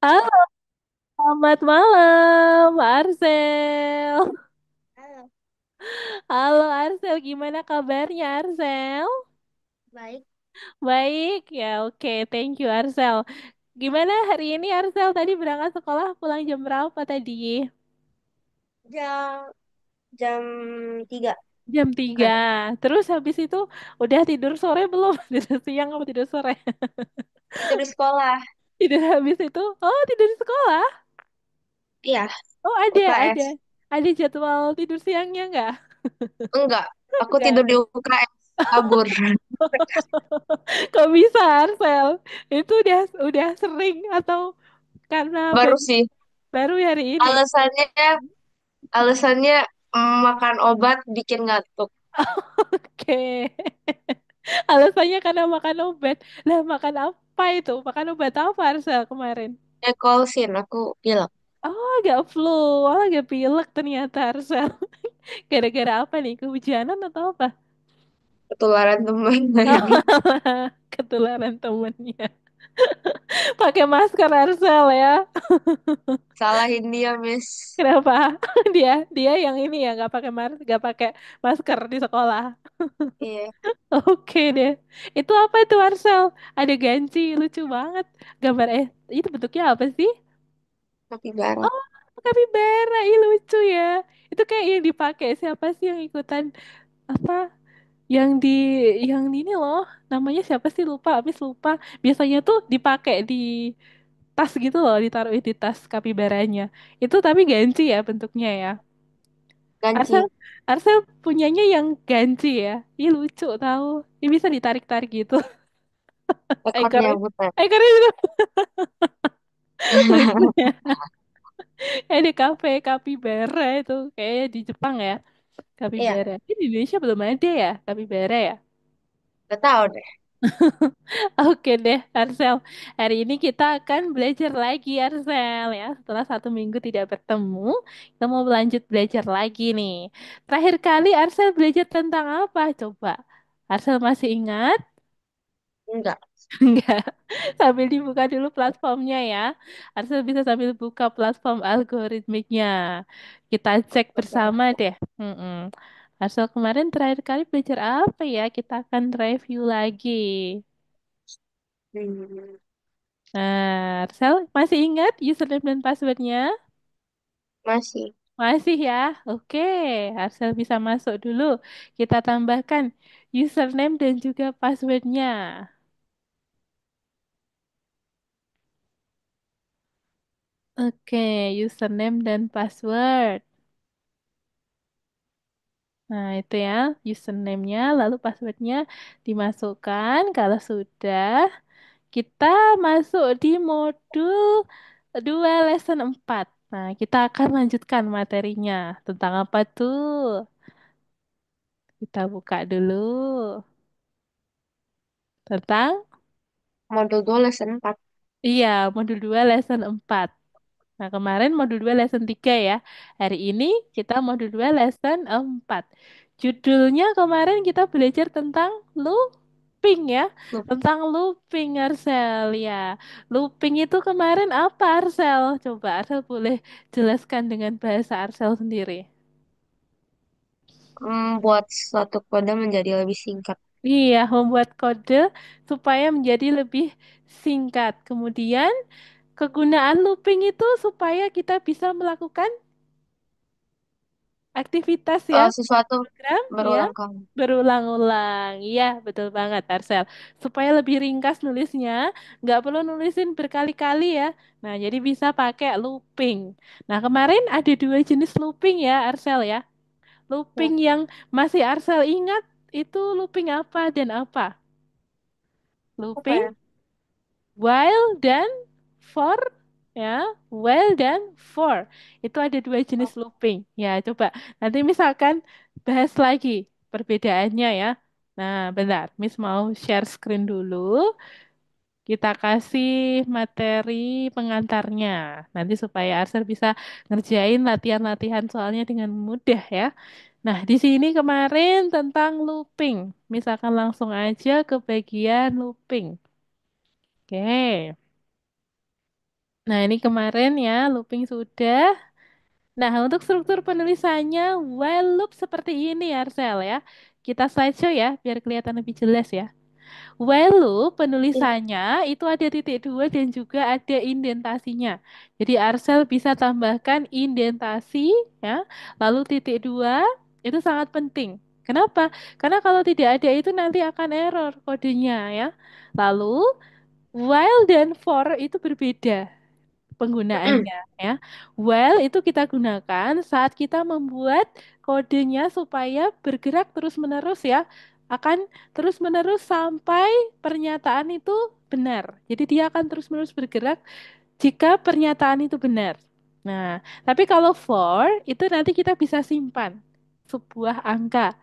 Halo, selamat malam, Arsel. Halo, Halo, Arsel. Gimana kabarnya, Arsel? baik. Baik, ya oke. Thank you, Arsel. Gimana hari ini, Arsel? Tadi berangkat sekolah pulang jam berapa tadi? Jam 3 Jam 3. kan. Terus habis itu udah tidur sore belum? Tidur siang apa tidur sore? Itu di sekolah. Tidur habis itu? Oh, tidur di sekolah? Iya, Oh, ada. UKS. Ada jadwal tidur siangnya nggak? Enggak, aku Nggak tidur di ada. UKS. Kabur. Kok bisa, Arsel? Itu udah sering atau karena Baru sih. baru hari ini? Alasannya, alasannya makan obat bikin ngantuk. Oke. Alasannya karena makan obat. Lah, makan apa itu? Makan obat apa, Arsel, kemarin? Kolsin, aku bilang. Oh, agak flu. Oh, agak pilek ternyata, Arsel. Gara-gara apa nih? Kehujanan atau apa? Ketularan teman lagi. Ketularan temennya. Pakai masker, Arsel ya. Salahin dia, Miss. Kenapa? Dia dia yang ini ya nggak pakai masker di sekolah. Iya, Oke deh. Itu apa itu, Marcel? Ada ganci, lucu banget. Gambar itu bentuknya apa sih? kapibara. Oh, kapibara. Ih, lucu ya. Itu kayak yang dipakai siapa sih yang ikutan apa? Yang di yang ini loh. Namanya siapa sih, lupa, habis lupa. Biasanya tuh dipakai di tas gitu loh, ditaruh di tas kapibaranya. Itu tapi ganci ya bentuknya ya. Arsel Ganci. Arsel punyanya yang ganci ya. Ih, lucu tahu. Ini bisa ditarik-tarik gitu. Ekornya Ekornya buta. ekornya juga lucu ya. Di kafe kapibara itu kayaknya di Jepang ya. Iya, Kapibara. Ini di Indonesia belum ada ya kapibara ya. gak tahu deh. Oke deh, Arsel. Hari ini kita akan belajar lagi, Arsel ya. Setelah 1 minggu tidak bertemu, kita mau lanjut belajar lagi nih. Terakhir kali Arsel belajar tentang apa? Coba. Arsel masih ingat? Enggak. Enggak. Sambil dibuka dulu platformnya ya. Arsel bisa sambil buka platform algoritmiknya. Kita cek Oke. bersama deh. Mm-mm. Arsel kemarin terakhir kali belajar apa ya? Kita akan review lagi. Hmm, Nah, Arsel masih ingat username dan passwordnya? masih. Masih ya? Oke, Arsel bisa masuk dulu. Kita tambahkan username dan juga passwordnya. Oke, username dan password. Nah, itu ya, username-nya, lalu password-nya dimasukkan. Kalau sudah, kita masuk di modul 2 lesson 4. Nah, kita akan lanjutkan materinya. Tentang apa tuh? Kita buka dulu. Tentang, Modul 2 lesson 4. iya, modul 2 lesson 4. Nah, kemarin modul 2 lesson 3 ya. Hari ini kita modul 2 lesson 4. Judulnya kemarin kita belajar tentang looping ya. Tentang looping, Arsel ya. Looping itu kemarin apa, Arsel? Coba Arsel boleh jelaskan dengan bahasa Arsel sendiri. Membuat suatu kode menjadi lebih singkat. Iya, membuat kode supaya menjadi lebih singkat. Kemudian kegunaan looping itu supaya kita bisa melakukan aktivitas ya, Sesuatu program ya, berulang kali. berulang-ulang. Iya, betul banget, Arsel. Supaya lebih ringkas nulisnya, nggak perlu nulisin berkali-kali ya. Nah, jadi bisa pakai looping. Nah, kemarin ada 2 jenis looping ya, Arsel ya. Ya, Looping yang masih Arsel ingat itu looping apa dan apa? apa Looping ya? while dan for ya, while dan for. Itu ada 2 jenis Oh, looping. Ya, coba nanti misalkan bahas lagi perbedaannya ya. Nah, bentar, Miss mau share screen dulu. Kita kasih materi pengantarnya. Nanti supaya Arser bisa ngerjain latihan-latihan soalnya dengan mudah ya. Nah, di sini kemarin tentang looping. Misalkan langsung aja ke bagian looping. Oke. Nah, ini kemarin ya, looping sudah. Nah, untuk struktur penulisannya, while loop seperti ini ya, Arsel ya. Kita slideshow ya, biar kelihatan lebih jelas ya. While loop Ih, penulisannya itu ada titik dua dan juga ada indentasinya. Jadi Arsel bisa tambahkan indentasi ya, lalu titik dua itu sangat penting. Kenapa? Karena kalau tidak ada itu nanti akan error kodenya ya. Lalu while dan for itu berbeda mm-mm. penggunaannya ya. While itu kita gunakan saat kita membuat kodenya supaya bergerak terus-menerus ya. Akan terus-menerus sampai pernyataan itu benar. Jadi dia akan terus-menerus bergerak jika pernyataan itu benar. Nah, tapi kalau for itu nanti kita bisa simpan sebuah angka.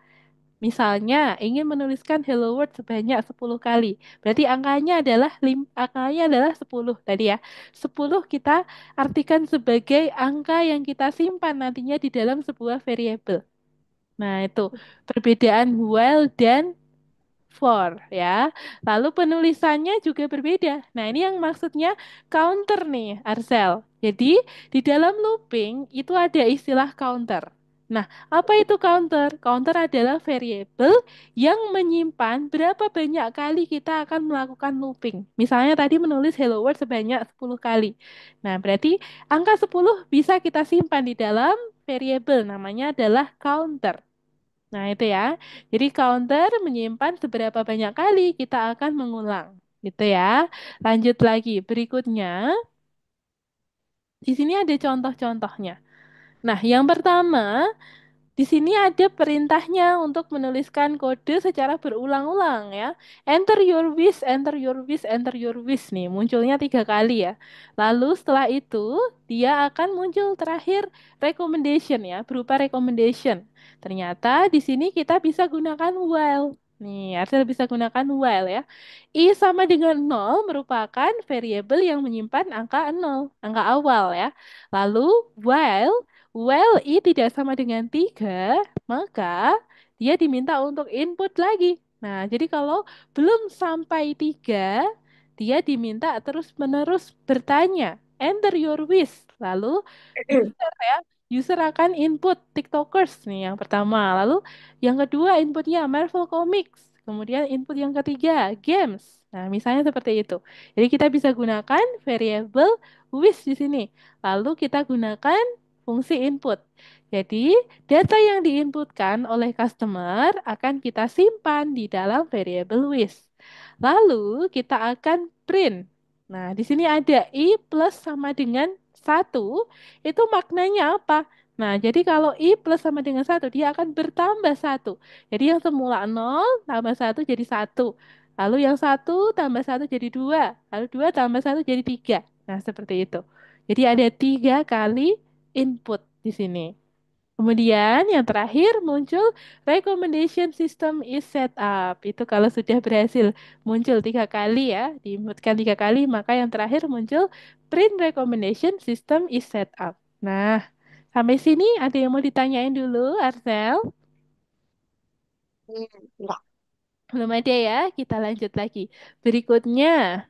Misalnya ingin menuliskan hello world sebanyak 10 kali. Berarti angkanya adalah 10 tadi ya. 10 kita artikan sebagai angka yang kita simpan nantinya di dalam sebuah variabel. Nah, itu perbedaan while dan for ya. Lalu penulisannya juga berbeda. Nah, ini yang maksudnya counter nih, Arcel. Jadi, di dalam looping itu ada istilah counter. Nah, apa itu counter? Counter adalah variabel yang menyimpan berapa banyak kali kita akan melakukan looping. Misalnya tadi menulis hello world sebanyak 10 kali. Nah, berarti angka 10 bisa kita simpan di dalam variabel namanya adalah counter. Nah, itu ya. Jadi counter menyimpan seberapa banyak kali kita akan mengulang. Gitu ya. Lanjut lagi. Berikutnya, di sini ada contoh-contohnya. Nah, yang pertama, di sini ada perintahnya untuk menuliskan kode secara berulang-ulang ya. Enter your wish, enter your wish, enter your wish nih. Munculnya 3 kali ya. Lalu setelah itu dia akan muncul terakhir recommendation ya, berupa recommendation. Ternyata di sini kita bisa gunakan while. Nih, Artinya bisa gunakan while ya. I sama dengan 0 merupakan variabel yang menyimpan angka 0, angka awal ya. Lalu while I tidak sama dengan 3, maka dia diminta untuk input lagi. Nah, jadi kalau belum sampai 3, dia diminta terus-menerus bertanya, enter your wish. Lalu user ya, user akan input TikTokers nih yang pertama. Lalu yang kedua inputnya Marvel Comics. Kemudian input yang ketiga, games. Nah, misalnya seperti itu. Jadi kita bisa gunakan variable wish di sini. Lalu kita gunakan fungsi input. Jadi, data yang diinputkan oleh customer akan kita simpan di dalam variable wish. Lalu, kita akan print. Nah, di sini ada i plus sama dengan 1, itu maknanya apa? Nah, jadi kalau i plus sama dengan 1, dia akan bertambah 1. Jadi yang semula 0 tambah 1 jadi 1. Lalu yang 1 tambah 1 jadi 2. Lalu 2 tambah 1 jadi 3. Nah, seperti itu. Jadi ada 3 kali input di sini. Kemudian yang terakhir muncul recommendation system is set up. Itu kalau sudah berhasil muncul 3 kali ya, diinputkan 3 kali, maka yang terakhir muncul print recommendation system is set up. Nah, sampai sini ada yang mau ditanyain dulu, Arcel? Enggak. Belum ada ya, kita lanjut lagi. Berikutnya.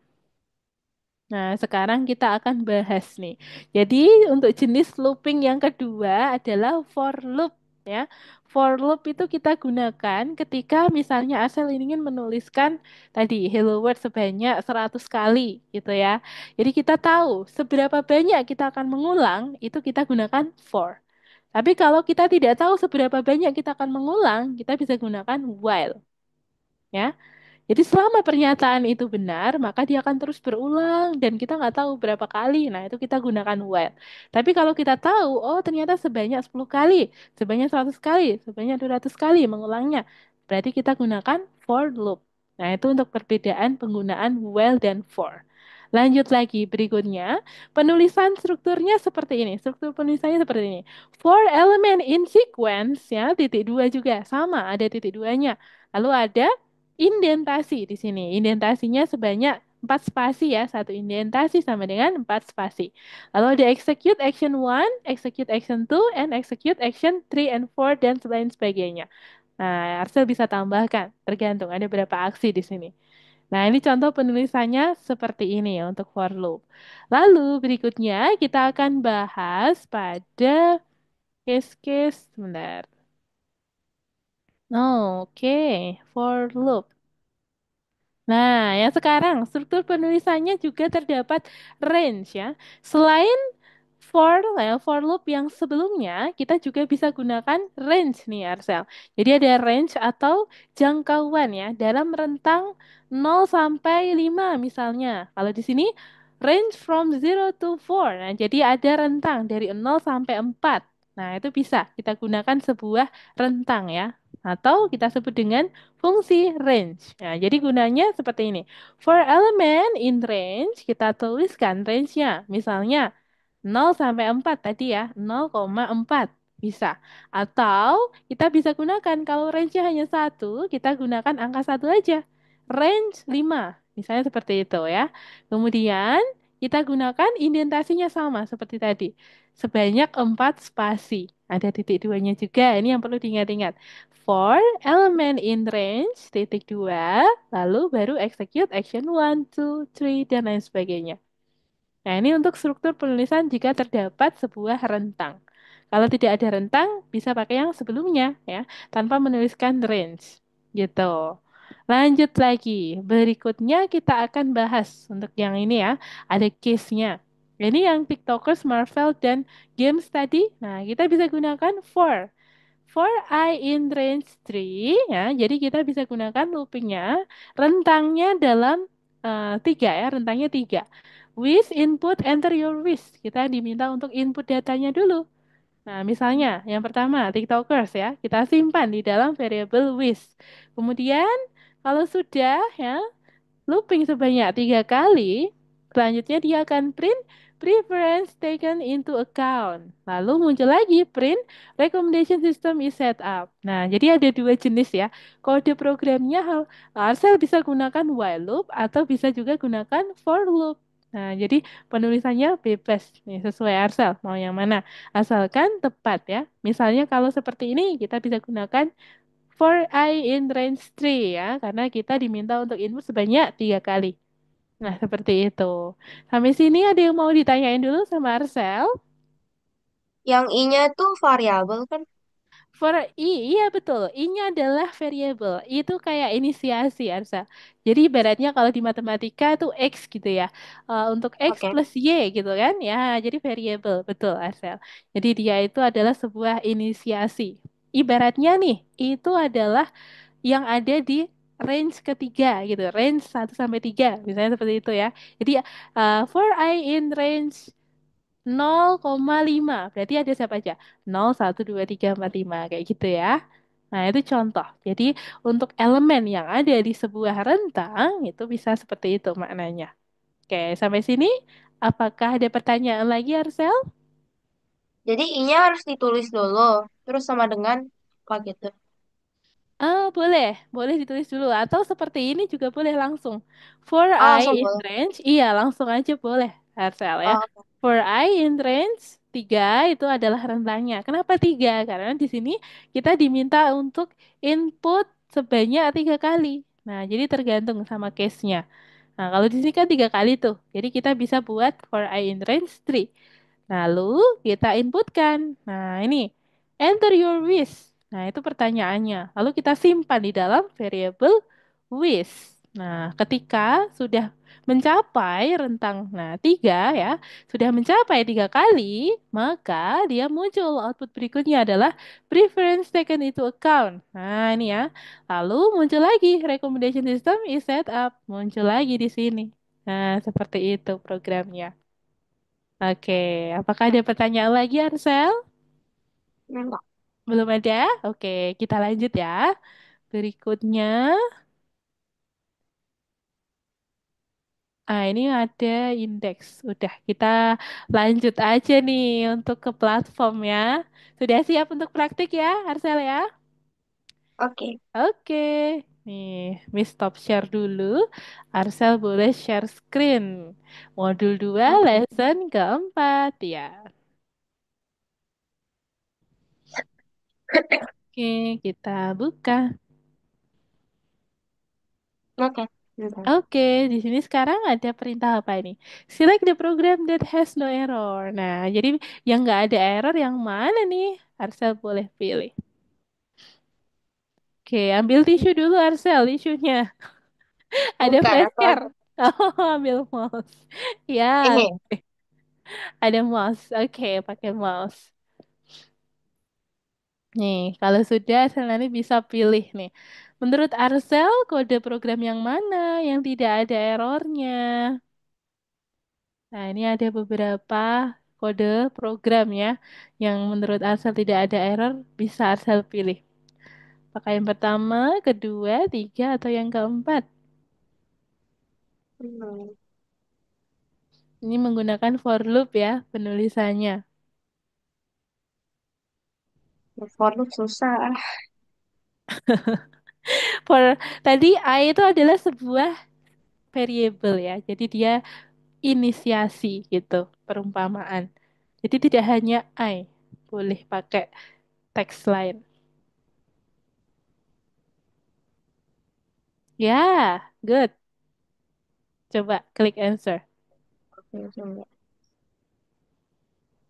Nah, sekarang kita akan bahas nih. Jadi, untuk jenis looping yang kedua adalah for loop ya. For loop itu kita gunakan ketika misalnya Asel ingin menuliskan tadi hello world sebanyak 100 kali gitu ya. Jadi kita tahu seberapa banyak kita akan mengulang, itu kita gunakan for. Tapi kalau kita tidak tahu seberapa banyak kita akan mengulang, kita bisa gunakan while ya. Jadi selama pernyataan itu benar, maka dia akan terus berulang dan kita nggak tahu berapa kali. Nah, itu kita gunakan while. Tapi kalau kita tahu, oh ternyata sebanyak 10 kali, sebanyak 100 kali, sebanyak 200 kali mengulangnya, berarti kita gunakan for loop. Nah, itu untuk perbedaan penggunaan while dan for. Lanjut lagi berikutnya, penulisan strukturnya seperti ini. Struktur penulisannya seperti ini. For element in sequence ya, titik dua juga sama, ada titik duanya. Lalu ada indentasi di sini. Indentasinya sebanyak 4 spasi ya. Satu indentasi sama dengan 4 spasi. Lalu ada execute action 1, execute action 2, and execute action 3 and 4 dan lain sebagainya. Nah, Arsel bisa tambahkan, tergantung ada berapa aksi di sini. Nah, ini contoh penulisannya seperti ini ya untuk for loop. Lalu berikutnya kita akan bahas pada case-case sebentar. Oke, for loop. Nah, yang sekarang struktur penulisannya juga terdapat range ya. Selain for loop yang sebelumnya, kita juga bisa gunakan range nih, Arsel. Jadi ada range atau jangkauan ya dalam rentang 0 sampai 5 misalnya. Kalau di sini range from 0 to 4. Nah, jadi ada rentang dari 0 sampai 4. Nah, itu bisa kita gunakan sebuah rentang ya. Atau kita sebut dengan fungsi range. Nah, jadi gunanya seperti ini. For element in range, kita tuliskan range-nya. Misalnya 0 sampai 4 tadi ya, 0,4 bisa. Atau kita bisa gunakan kalau range-nya hanya satu, kita gunakan angka satu aja. Range 5, misalnya seperti itu ya. Kemudian kita gunakan indentasinya sama seperti tadi. Sebanyak 4 spasi. Ada titik duanya juga, ini yang perlu diingat-ingat. For element in range, titik dua, lalu baru execute action 1, 2, 3, dan lain sebagainya. Nah, ini untuk struktur penulisan jika terdapat sebuah rentang. Kalau tidak ada rentang, bisa pakai yang sebelumnya ya, tanpa menuliskan range. Gitu. Lanjut lagi. Berikutnya kita akan bahas untuk yang ini ya, ada case-nya. Ini yang TikTokers, Marvel, dan games tadi. Nah, kita bisa gunakan for. For I in range 3, ya, jadi kita bisa gunakan loopingnya, rentangnya dalam tiga ya, rentangnya tiga. With input, enter your wish. Kita diminta untuk input datanya dulu. Nah, misalnya yang pertama, TikTokers ya, kita simpan di dalam variable wish. Kemudian, kalau sudah ya, looping sebanyak 3 kali, selanjutnya dia akan print preference taken into account. Lalu muncul lagi print recommendation system is set up. Nah, jadi ada dua jenis ya. Kode programnya Arcel bisa gunakan while loop atau bisa juga gunakan for loop. Nah, jadi penulisannya bebas nih sesuai Arcel mau yang mana. Asalkan tepat ya. Misalnya kalau seperti ini kita bisa gunakan for I in range 3 ya, karena kita diminta untuk input sebanyak 3 kali. Nah, seperti itu. Sampai sini ada yang mau ditanyain dulu sama Arcel? Yang I-nya tuh variabel kan? For I, iya betul. I-nya adalah variable. I itu kayak inisiasi, Arsa. Jadi ibaratnya kalau di matematika itu X gitu ya. Untuk X Oke. plus Y gitu kan. Ya, jadi variable. Betul, Arsel. Jadi dia itu adalah sebuah inisiasi. Ibaratnya nih, itu adalah yang ada di range ketiga gitu, range 1 sampai 3, misalnya seperti itu ya. Jadi for I in range 0,5 berarti ada siapa aja? 0, 1, 2, 3, 4, 5 kayak gitu ya. Nah, itu contoh. Jadi untuk elemen yang ada di sebuah rentang itu bisa seperti itu maknanya. Oke, sampai sini apakah ada pertanyaan lagi, Arsel? Jadi I-nya harus ditulis dulu, terus sama dengan apa gitu. Boleh, boleh ditulis dulu atau seperti ini juga boleh langsung. For Oh, I langsung in boleh. range, iya langsung aja boleh, Harsel ya. Oh, oke. For I in range 3 itu adalah rentangnya. Kenapa 3? Karena di sini kita diminta untuk input sebanyak 3 kali. Nah, jadi tergantung sama case-nya. Nah, kalau di sini kan 3 kali tuh. Jadi kita bisa buat for I in range 3. Lalu kita inputkan. Nah, ini enter your wish. Nah, itu pertanyaannya. Lalu kita simpan di dalam variable wish. Nah, ketika sudah mencapai rentang 3 ya, sudah mencapai 3 kali, maka dia muncul output berikutnya adalah preference taken into account. Nah, ini ya. Lalu muncul lagi recommendation system is set up. Muncul lagi di sini. Nah, seperti itu programnya. Oke, apakah ada pertanyaan lagi, Ansel? Enggak. Belum ada? Oke, kita lanjut ya. Berikutnya, ini ada indeks. Udah, kita lanjut aja nih untuk ke platform ya. Sudah siap untuk praktik ya, Arsel ya? Oke. Oke, nih, Miss stop share dulu. Arsel boleh share screen. Modul 2, Oke. lesson keempat ya. Oke, kita buka. Oke. Bentar. Oke, di sini sekarang ada perintah apa ini? Select the program that has no error. Nah, jadi yang nggak ada error yang mana nih? Arsel boleh pilih. Oke, ambil tisu dulu Arsel, tisunya. Ada Bukan apa? flashcard. Oh, ambil mouse. Ya, Ini. ada mouse. Oke, pakai mouse. Nih, kalau sudah, Arsel nanti bisa pilih nih. Menurut Arsel, kode program yang mana yang tidak ada errornya? Nah, ini ada beberapa kode program ya, yang menurut Arsel tidak ada error, bisa Arsel pilih. Pakai yang pertama, kedua, tiga, atau yang keempat. Hmm. Ini menggunakan for loop ya, penulisannya. For loop susah. For tadi I itu adalah sebuah variable ya. Jadi dia inisiasi gitu, perumpamaan. Jadi tidak hanya I, boleh pakai teks lain. Ya, good. Coba klik answer. Oke, coba.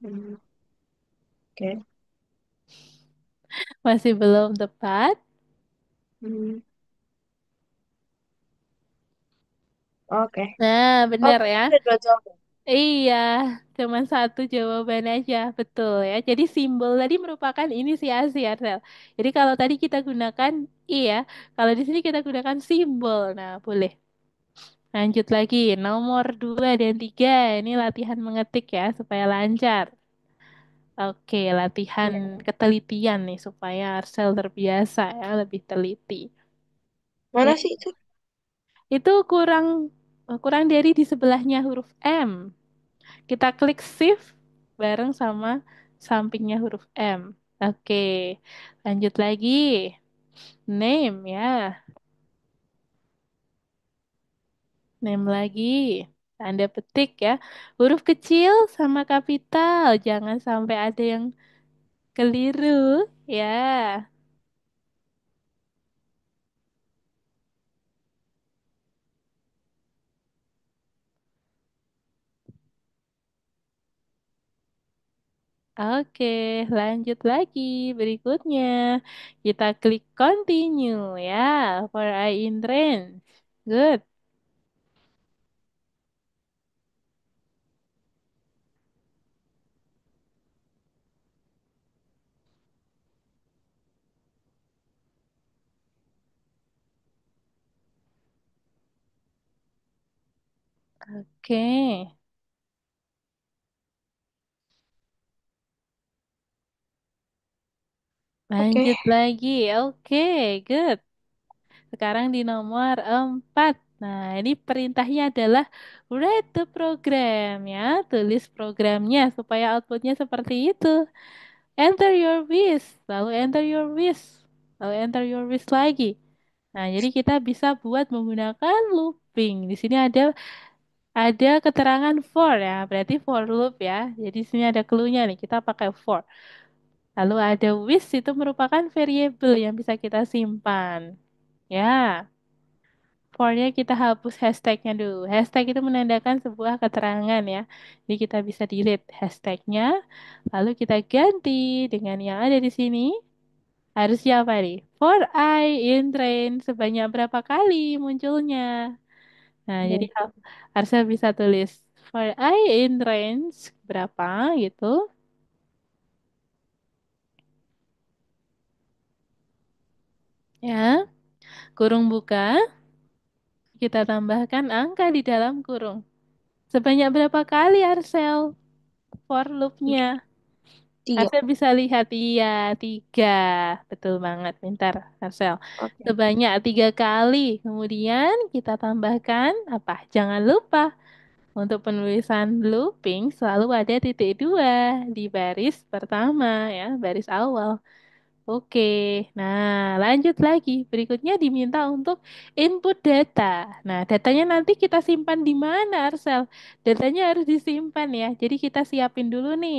Hmm, oke. Masih belum tepat. Hmm, oke. Nah, Oh, benar berarti ya. ada dua jawaban. Iya, cuma satu jawaban aja, betul ya. Jadi simbol tadi merupakan inisiasi, Arvel. Jadi kalau tadi kita gunakan I ya, kalau di sini kita gunakan simbol. Nah, boleh. Lanjut lagi, nomor 2 dan 3. Ini latihan mengetik ya, supaya lancar. Oke, latihan Iya. ketelitian nih, supaya Arsel terbiasa ya, lebih teliti. Mana Oke, sih itu? itu kurang kurang dari di sebelahnya huruf M. Kita klik shift bareng sama sampingnya huruf M. Oke, lanjut lagi. Name ya. Name lagi. Tanda petik ya. Huruf kecil sama kapital. Jangan sampai ada yang keliru ya. Oke, lanjut lagi. Berikutnya, kita klik continue ya. For I in range. Good. Oke, Oke. lanjut lagi. Oke, good. Sekarang di nomor 4. Nah, ini perintahnya adalah write the program ya. Tulis programnya supaya outputnya seperti itu. Enter your wish, lalu enter your wish, lalu enter your wish lagi. Nah, jadi kita bisa buat menggunakan looping. Di sini ada keterangan for ya, berarti for loop ya. Jadi di sini ada clue-nya nih, kita pakai for. Lalu ada wish itu merupakan variable yang bisa kita simpan. Ya. For-nya kita hapus hashtagnya dulu. Hashtag itu menandakan sebuah keterangan ya. Jadi kita bisa delete hashtagnya. Lalu kita ganti dengan yang ada di sini. Harusnya apa nih? For I in train sebanyak berapa kali munculnya. Nah, jadi Hmm, harusnya bisa tulis for I in range berapa gitu. Ya, kurung buka. Kita tambahkan angka di dalam kurung. Sebanyak berapa kali Arsel for loop-nya? tiga. Arsel bisa lihat, iya, 3. Betul banget, pintar, Arsel. Oke. Sebanyak 3 kali. Kemudian kita tambahkan apa? Jangan lupa, untuk penulisan looping selalu ada titik 2 di baris pertama, ya, baris awal. Oke, nah lanjut lagi. Berikutnya diminta untuk input data. Nah, datanya nanti kita simpan di mana, Arsel? Datanya harus disimpan ya. Jadi kita siapin dulu nih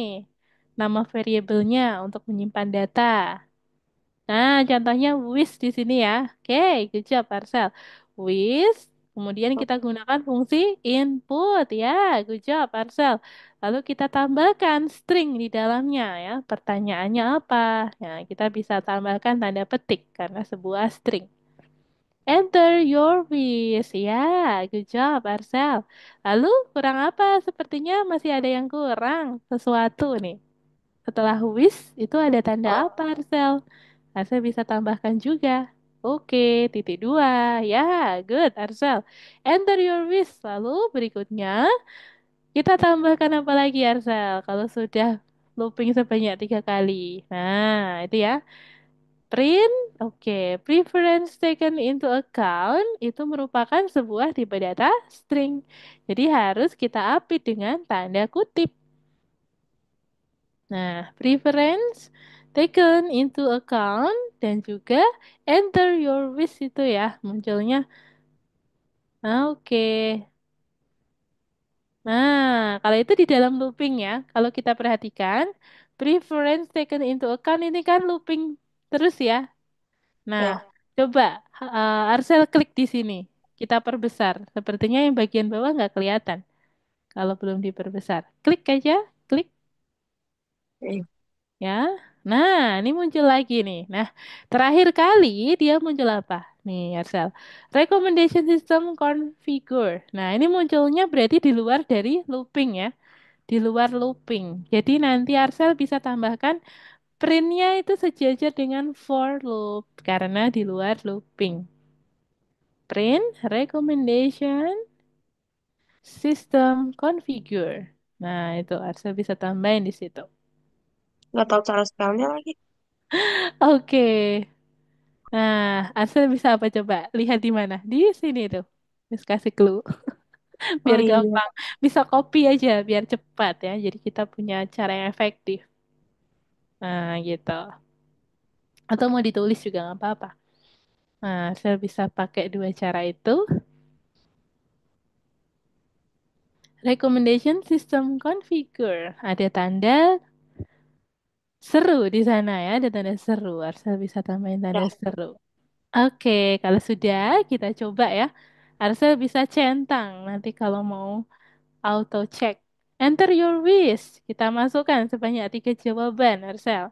nama variabelnya untuk menyimpan data. Nah, contohnya with di sini ya. Oke, good job, Arsel. With. Kemudian kita gunakan fungsi input ya. Good job, Arcel. Lalu kita tambahkan string di dalamnya ya. Pertanyaannya apa? Nah, kita bisa tambahkan tanda petik karena sebuah string. Enter your wish. Ya, good job, Arcel. Lalu kurang apa? Sepertinya masih ada yang kurang. Sesuatu nih. Setelah wish itu ada tanda apa, Oh, Arcel? Arcel bisa tambahkan juga. Oke, titik dua. Ya, good, Arcel. Enter your wish. Lalu berikutnya kita tambahkan apa lagi, Arcel? Kalau sudah looping sebanyak 3 kali. Nah, itu ya. Print, oke. Preference taken into account itu merupakan sebuah tipe data string. Jadi harus kita update dengan tanda kutip. Nah, preference taken into account dan juga enter your wish itu ya munculnya. Nah, oke. Nah, kalau itu di dalam looping ya. Kalau kita perhatikan, preference taken into account ini kan looping terus ya. Nah, ya. coba Arcel klik di sini. Kita perbesar. Sepertinya yang bagian bawah nggak kelihatan kalau belum diperbesar. Klik aja, klik Hmm. ya. Nah, ini muncul lagi nih. Nah, terakhir kali dia muncul apa? Nih, Arcel. Recommendation system configure. Nah, ini munculnya berarti di luar dari looping ya. Di luar looping. Jadi nanti Arcel bisa tambahkan printnya itu sejajar dengan for loop karena di luar looping. Print recommendation system configure. Nah, itu Arsa bisa tambahin di situ. Nggak tahu cara spellnya lagi. Oke. Nah, Arsa bisa apa coba? Lihat di mana? Di sini tuh. Terus kasih clue Oh biar iya. gampang. Bisa copy aja biar cepat ya. Jadi kita punya cara yang efektif. Nah, gitu. Atau mau ditulis juga nggak apa-apa. Nah, saya bisa pakai dua cara itu. Recommendation system configure. Ada tanda seru di sana ya, ada tanda seru. Arsel bisa tambahin tanda Dah. seru. Oke, kalau sudah kita coba ya. Arsel bisa centang nanti kalau mau auto check. Enter your wish. Kita masukkan sebanyak 3 jawaban, Arsel.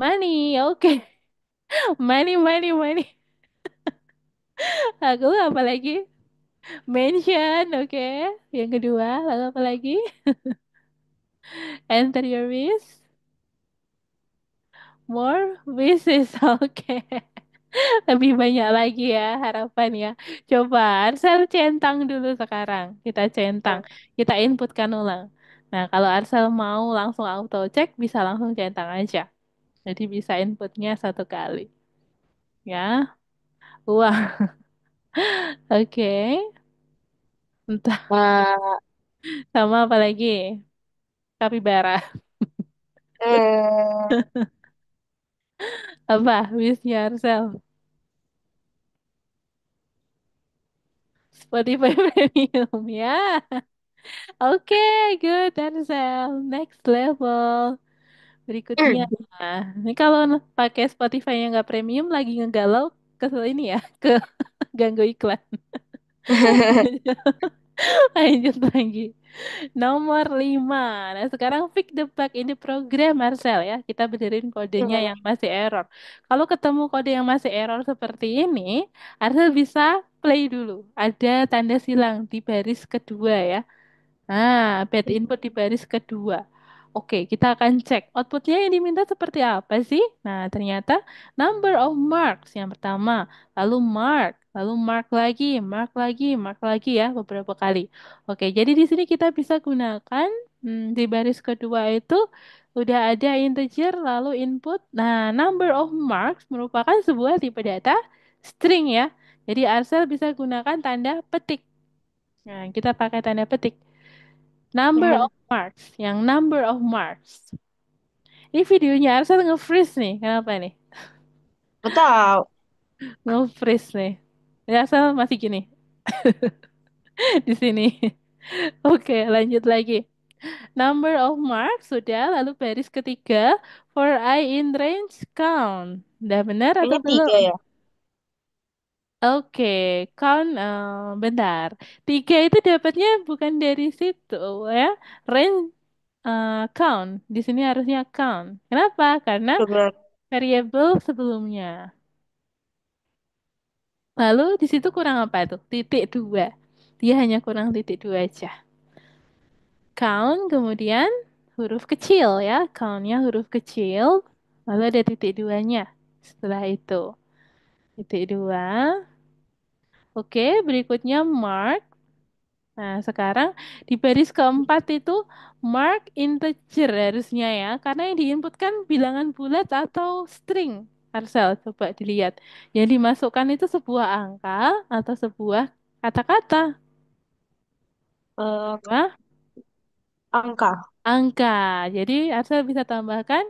Money, oke. Money, money, money. Aku apa lagi? Mention, oke. Yang kedua, lalu apa lagi? Enter your wish. More wishes, oke. Lebih banyak lagi ya harapan ya. Coba Arsel centang dulu sekarang. Kita centang. Hmm. Kita inputkan ulang. Nah, kalau Arsel mau langsung auto check bisa langsung centang aja. Jadi bisa inputnya 1 kali. Ya. Wah, oke. Entah Nah, sama apa lagi? Kapibara. hmm, Apa? Wishnya Arsel. Spotify Premium ya. Oke, good Arsel. Next level. Berikutnya, hmm. ini kalau pakai Spotify yang nggak premium lagi ngegalau ke ini ya, ke ganggu iklan. Lanjut lagi. Nomor 5. Nah, sekarang fix the bug ini program, Marcel ya. Kita benerin kodenya Hmm. yang masih error. Kalau ketemu kode yang masih error seperti ini, Marcel bisa play dulu. Ada tanda silang di baris kedua ya. Nah, bad input di baris kedua. Oke, kita akan cek outputnya yang diminta seperti apa sih? Nah, ternyata number of marks yang pertama, lalu mark lagi, mark lagi, mark lagi ya beberapa kali. Oke, jadi di sini kita bisa gunakan di baris kedua itu udah ada integer lalu input. Nah, number of marks merupakan sebuah tipe data string ya. Jadi Arcel bisa gunakan tanda petik. Nah, kita pakai tanda petik. Number Hmm. of marks, yang number of marks. Ini videonya Arsa nge-freeze nih. Kenapa nih? Nggak tahu. Nge-freeze nih. Ya, Arsa masih gini di sini. Oke, lanjut lagi. Number of marks sudah, lalu baris ketiga for I in range count. Udah benar Ini atau tiga belum? ya. Oke, count, bentar. Tiga itu dapatnya bukan dari situ ya. Range, count. Di sini harusnya count. Kenapa? Karena Benar. variabel sebelumnya. Lalu di situ kurang apa tuh? Titik dua. Dia hanya kurang titik dua aja. Count, kemudian huruf kecil ya. Countnya huruf kecil. Lalu ada titik duanya. Setelah itu. Titik dua. Oke, berikutnya mark. Nah, sekarang di baris keempat itu mark integer harusnya ya, karena yang diinputkan bilangan bulat atau string. Arsel, coba dilihat. Yang dimasukkan itu sebuah angka atau sebuah kata-kata. Eh, Wah, angka. angka. Jadi Arsel bisa tambahkan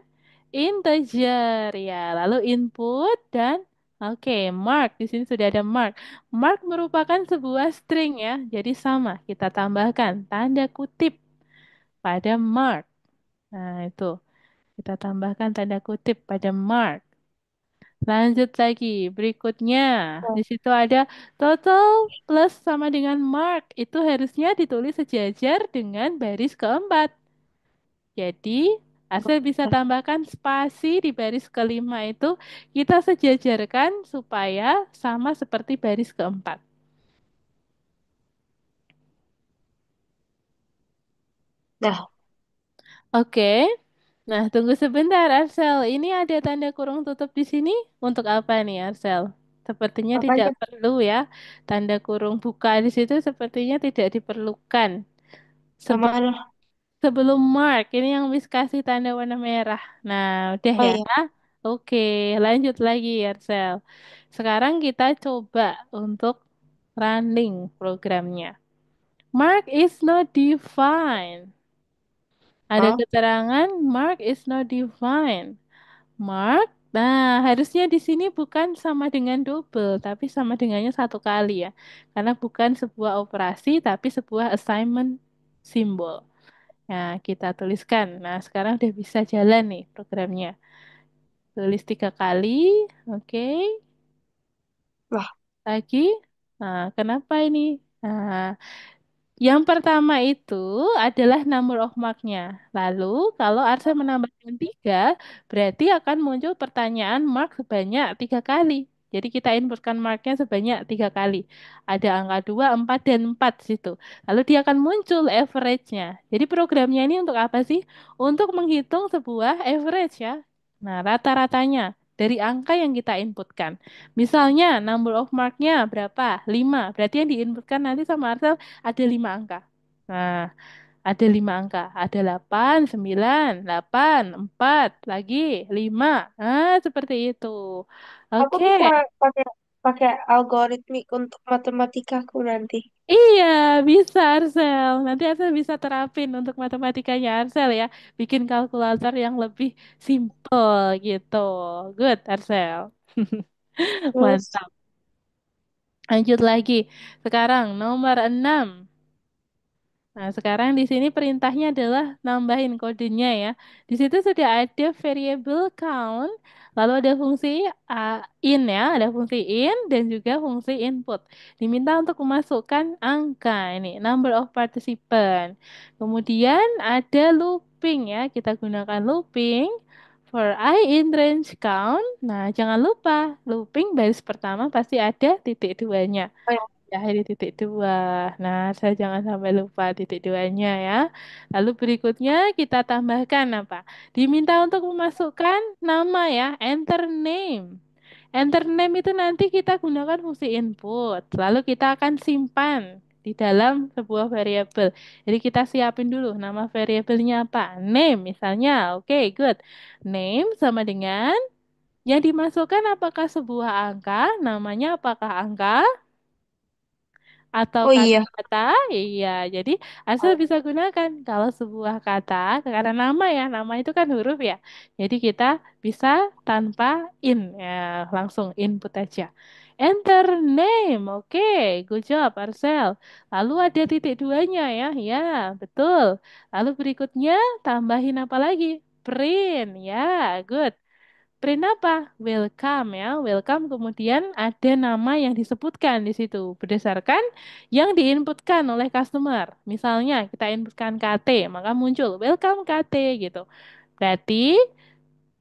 integer ya. Lalu input dan oke, mark. Di sini sudah ada mark. Mark merupakan sebuah string ya. Jadi sama, kita tambahkan tanda kutip pada mark. Nah, itu kita tambahkan tanda kutip pada mark. Lanjut lagi, berikutnya. Oh, Di situ ada total plus sama dengan mark. Itu harusnya ditulis sejajar dengan baris keempat. Jadi, Asal bisa benar. tambahkan spasi di baris kelima itu kita sejajarkan supaya sama seperti baris keempat. Dah, Oke. Nah, tunggu sebentar, Arsel. Ini ada tanda kurung tutup di sini. Untuk apa nih, Arsel? Sepertinya apa tidak aja? perlu ya. Tanda kurung buka di situ sepertinya tidak diperlukan. Sama Sebe- ada. sebelum mark, ini yang Miss kasih tanda warna merah. Nah, udah Oh ya. iya. Oke, lanjut lagi, Arsel. Sekarang kita coba untuk running programnya. Mark is not defined. Ada Hah? keterangan mark is not defined. Mark. Nah, harusnya di sini bukan sama dengan double, tapi sama dengannya satu kali ya. Karena bukan sebuah operasi, tapi sebuah assignment simbol. Nah, kita tuliskan. Nah, sekarang udah bisa jalan nih programnya. Tulis tiga kali. Oke. Wah, Lagi. Nah, kenapa ini? Nah, yang pertama itu adalah number of mark-nya. Lalu, kalau Arsa menambahkan tiga, berarti akan muncul pertanyaan mark sebanyak tiga kali. Jadi kita inputkan mark-nya sebanyak tiga kali. Ada angka 2, 4, dan 4 di situ. Lalu dia akan muncul average-nya. Jadi programnya ini untuk apa sih? Untuk menghitung sebuah average ya. Nah, rata-ratanya dari angka yang kita inputkan. Misalnya, number of mark-nya berapa? 5. Berarti yang diinputkan nanti sama Arsa ada 5 angka. Nah, ada 5 angka. Ada 8, 9, 8, 4, lagi 5. Nah, seperti itu. aku Oke. bisa pakai pakai algoritmik untuk matematikaku nanti. Iya, bisa Arsel. Nanti Arsel bisa terapin untuk matematikanya Arsel ya. Bikin kalkulator yang lebih simple gitu. Good, Arsel. Terus, Mantap. Lanjut lagi. Sekarang nomor 6. Nah, sekarang di sini perintahnya adalah nambahin kodenya ya. Di situ sudah ada variable count, lalu ada fungsi in ya, ada fungsi in dan juga fungsi input. Diminta untuk memasukkan angka ini, number of participant. Kemudian ada looping ya, kita gunakan looping for I in range count. Nah, jangan lupa looping baris pertama pasti ada titik duanya. oh ya, Ya, di titik dua. Nah, saya jangan sampai lupa titik duanya ya. Lalu berikutnya kita tambahkan apa? Diminta untuk memasukkan nama ya, enter name. Enter name itu nanti kita gunakan fungsi input. Lalu kita akan simpan di dalam sebuah variabel. Jadi kita siapin dulu nama variabelnya apa? Name misalnya. Oke, good. Name sama dengan yang dimasukkan apakah sebuah angka, namanya apakah angka, atau oh iya. kata-kata. Iya, jadi asal bisa gunakan kalau sebuah kata karena nama ya, nama itu kan huruf ya, jadi kita bisa tanpa in ya, langsung input aja enter name. Oke, good job Arcel. Lalu ada titik duanya ya, ya betul. Lalu berikutnya tambahin apa lagi? Print ya, good. print apa? Welcome ya, welcome kemudian ada nama yang disebutkan di situ berdasarkan yang diinputkan oleh customer. Misalnya kita inputkan KT, maka muncul welcome KT gitu. Berarti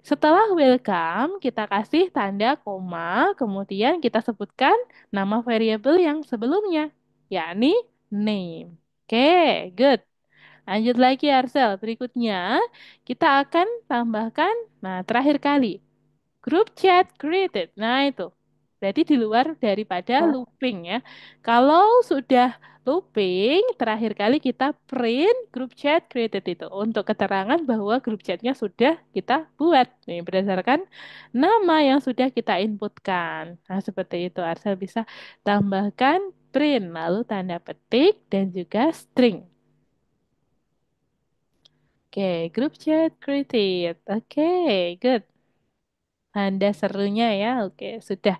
setelah welcome kita kasih tanda koma, kemudian kita sebutkan nama variabel yang sebelumnya, yakni name. Oke, good. Lanjut lagi Arsel. Berikutnya kita akan tambahkan, nah terakhir kali. Group chat created. Nah, itu. Berarti di luar daripada Nah, looping ya. Kalau sudah looping, terakhir kali kita print group chat created itu untuk keterangan bahwa grup chatnya sudah kita buat. Nih, berdasarkan nama yang sudah kita inputkan. Nah, seperti itu. Arsel bisa tambahkan print, lalu tanda petik, dan juga string. Oke, group chat created. Oke, good. Anda serunya ya. Oke, sudah.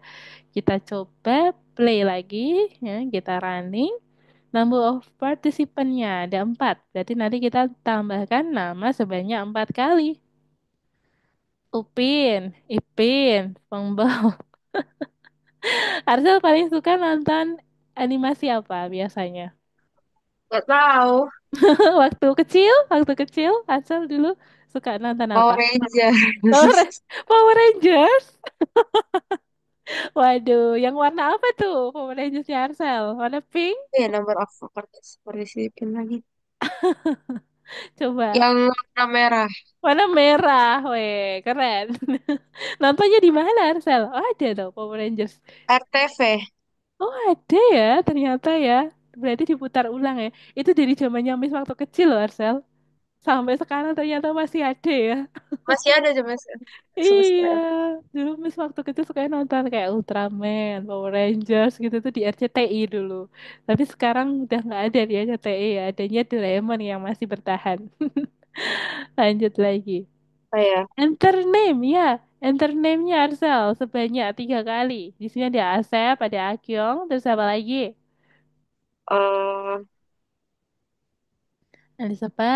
Kita coba play lagi, ya, kita running. Number of participant-nya ada 4. Berarti nanti kita tambahkan nama sebanyak 4 kali. Upin, Ipin, Pengbel. Arsel paling suka nonton animasi apa biasanya? nggak tahu. Waktu kecil, Arsel dulu suka nonton apa? Power Ranger. Power, Power Rangers. Waduh, yang warna apa tuh Power Rangers-nya Arsel? Warna pink? Ya, number of participant lagi. Coba. Yang warna merah. Warna merah, weh, keren. Nontonnya di mana, Arsel? Oh, ada tuh Power Rangers. RTV. Oh, ada ya, ternyata ya. Berarti diputar ulang ya. Itu dari zamannya Miss waktu kecil loh, Arsel. Sampai sekarang ternyata masih ada ya. Masih ada aja mas. Iya, Masih ada. dulu Miss waktu kecil suka nonton kayak Ultraman, Power Rangers gitu tuh di RCTI dulu. Tapi sekarang udah nggak ada di RCTI ya, adanya Doraemon yang masih bertahan. Lanjut lagi. Oh ya. Enter name ya, enter name-nya Arsel sebanyak 3 kali. Di sini ada Asep, ada Akyong, terus apa lagi? eh Ada siapa?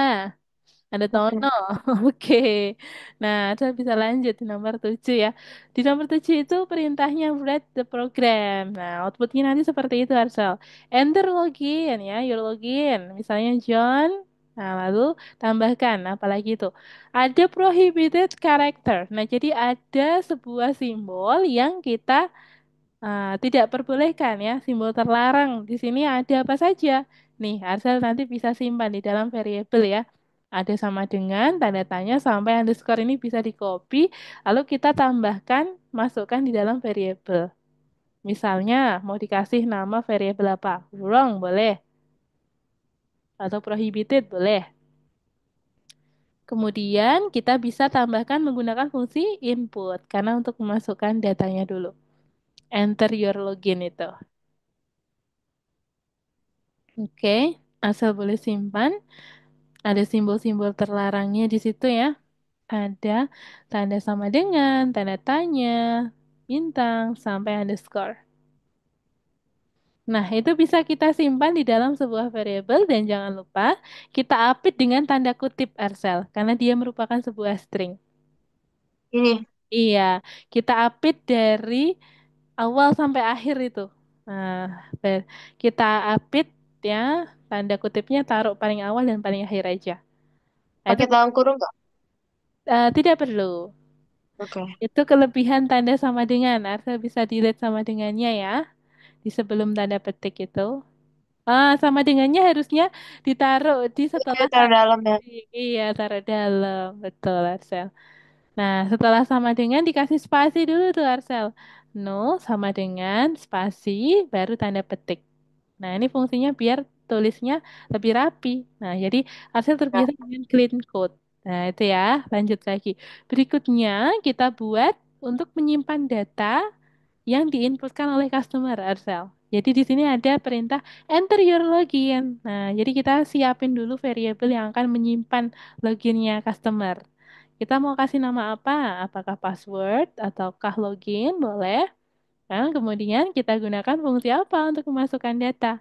Ada Oke. Tono. Oke. Nah, saya bisa lanjut di nomor 7 ya. Di nomor 7 itu perintahnya write the program. Nah, outputnya nanti seperti itu, Arsel. Enter login ya, your login. Misalnya John. Nah, lalu tambahkan, apalagi itu. Ada prohibited character. Nah, jadi ada sebuah simbol yang kita tidak perbolehkan ya, simbol terlarang. Di sini ada apa saja? Nih, Arsel nanti bisa simpan di dalam variabel ya. Ada sama dengan tanda tanya sampai underscore ini bisa di copy, lalu kita tambahkan, masukkan di dalam variabel. Misalnya mau dikasih nama variabel apa? Wrong boleh, atau prohibited boleh. Kemudian kita bisa tambahkan menggunakan fungsi input, karena untuk memasukkan datanya dulu. Enter your login itu. Oke, asal boleh simpan. Ada simbol-simbol terlarangnya di situ ya. Ada tanda sama dengan, tanda tanya, bintang, sampai underscore. Nah, itu bisa kita simpan di dalam sebuah variabel dan jangan lupa kita apit dengan tanda kutip Arsel karena dia merupakan sebuah string. Ini Iya, kita apit dari awal sampai akhir itu. Nah, kita apit ya, tanda kutipnya taruh paling awal dan paling akhir aja. Nah, itu pakai dalam kurung nggak? tidak perlu. Oke. Itu kelebihan tanda sama dengan. Artinya bisa dilihat sama dengannya ya. Di sebelum tanda petik itu. Sama dengannya harusnya ditaruh di Oke, setelah taruh tanda dalam ya. petik. Iya, taruh dalam. Betul, Arsel. Nah, setelah sama dengan dikasih spasi dulu tuh, Arsel. No sama dengan spasi baru tanda petik. Nah, ini fungsinya biar tulisnya lebih rapi. Nah, jadi Arsel Ya. terbiasa dengan clean code. Nah, itu ya. Lanjut lagi. Berikutnya kita buat untuk menyimpan data yang diinputkan oleh customer, Arsel. Jadi di sini ada perintah enter your login. Nah, jadi kita siapin dulu variabel yang akan menyimpan loginnya customer. Kita mau kasih nama apa? Apakah password ataukah login? Boleh. Nah, kemudian kita gunakan fungsi apa untuk memasukkan data?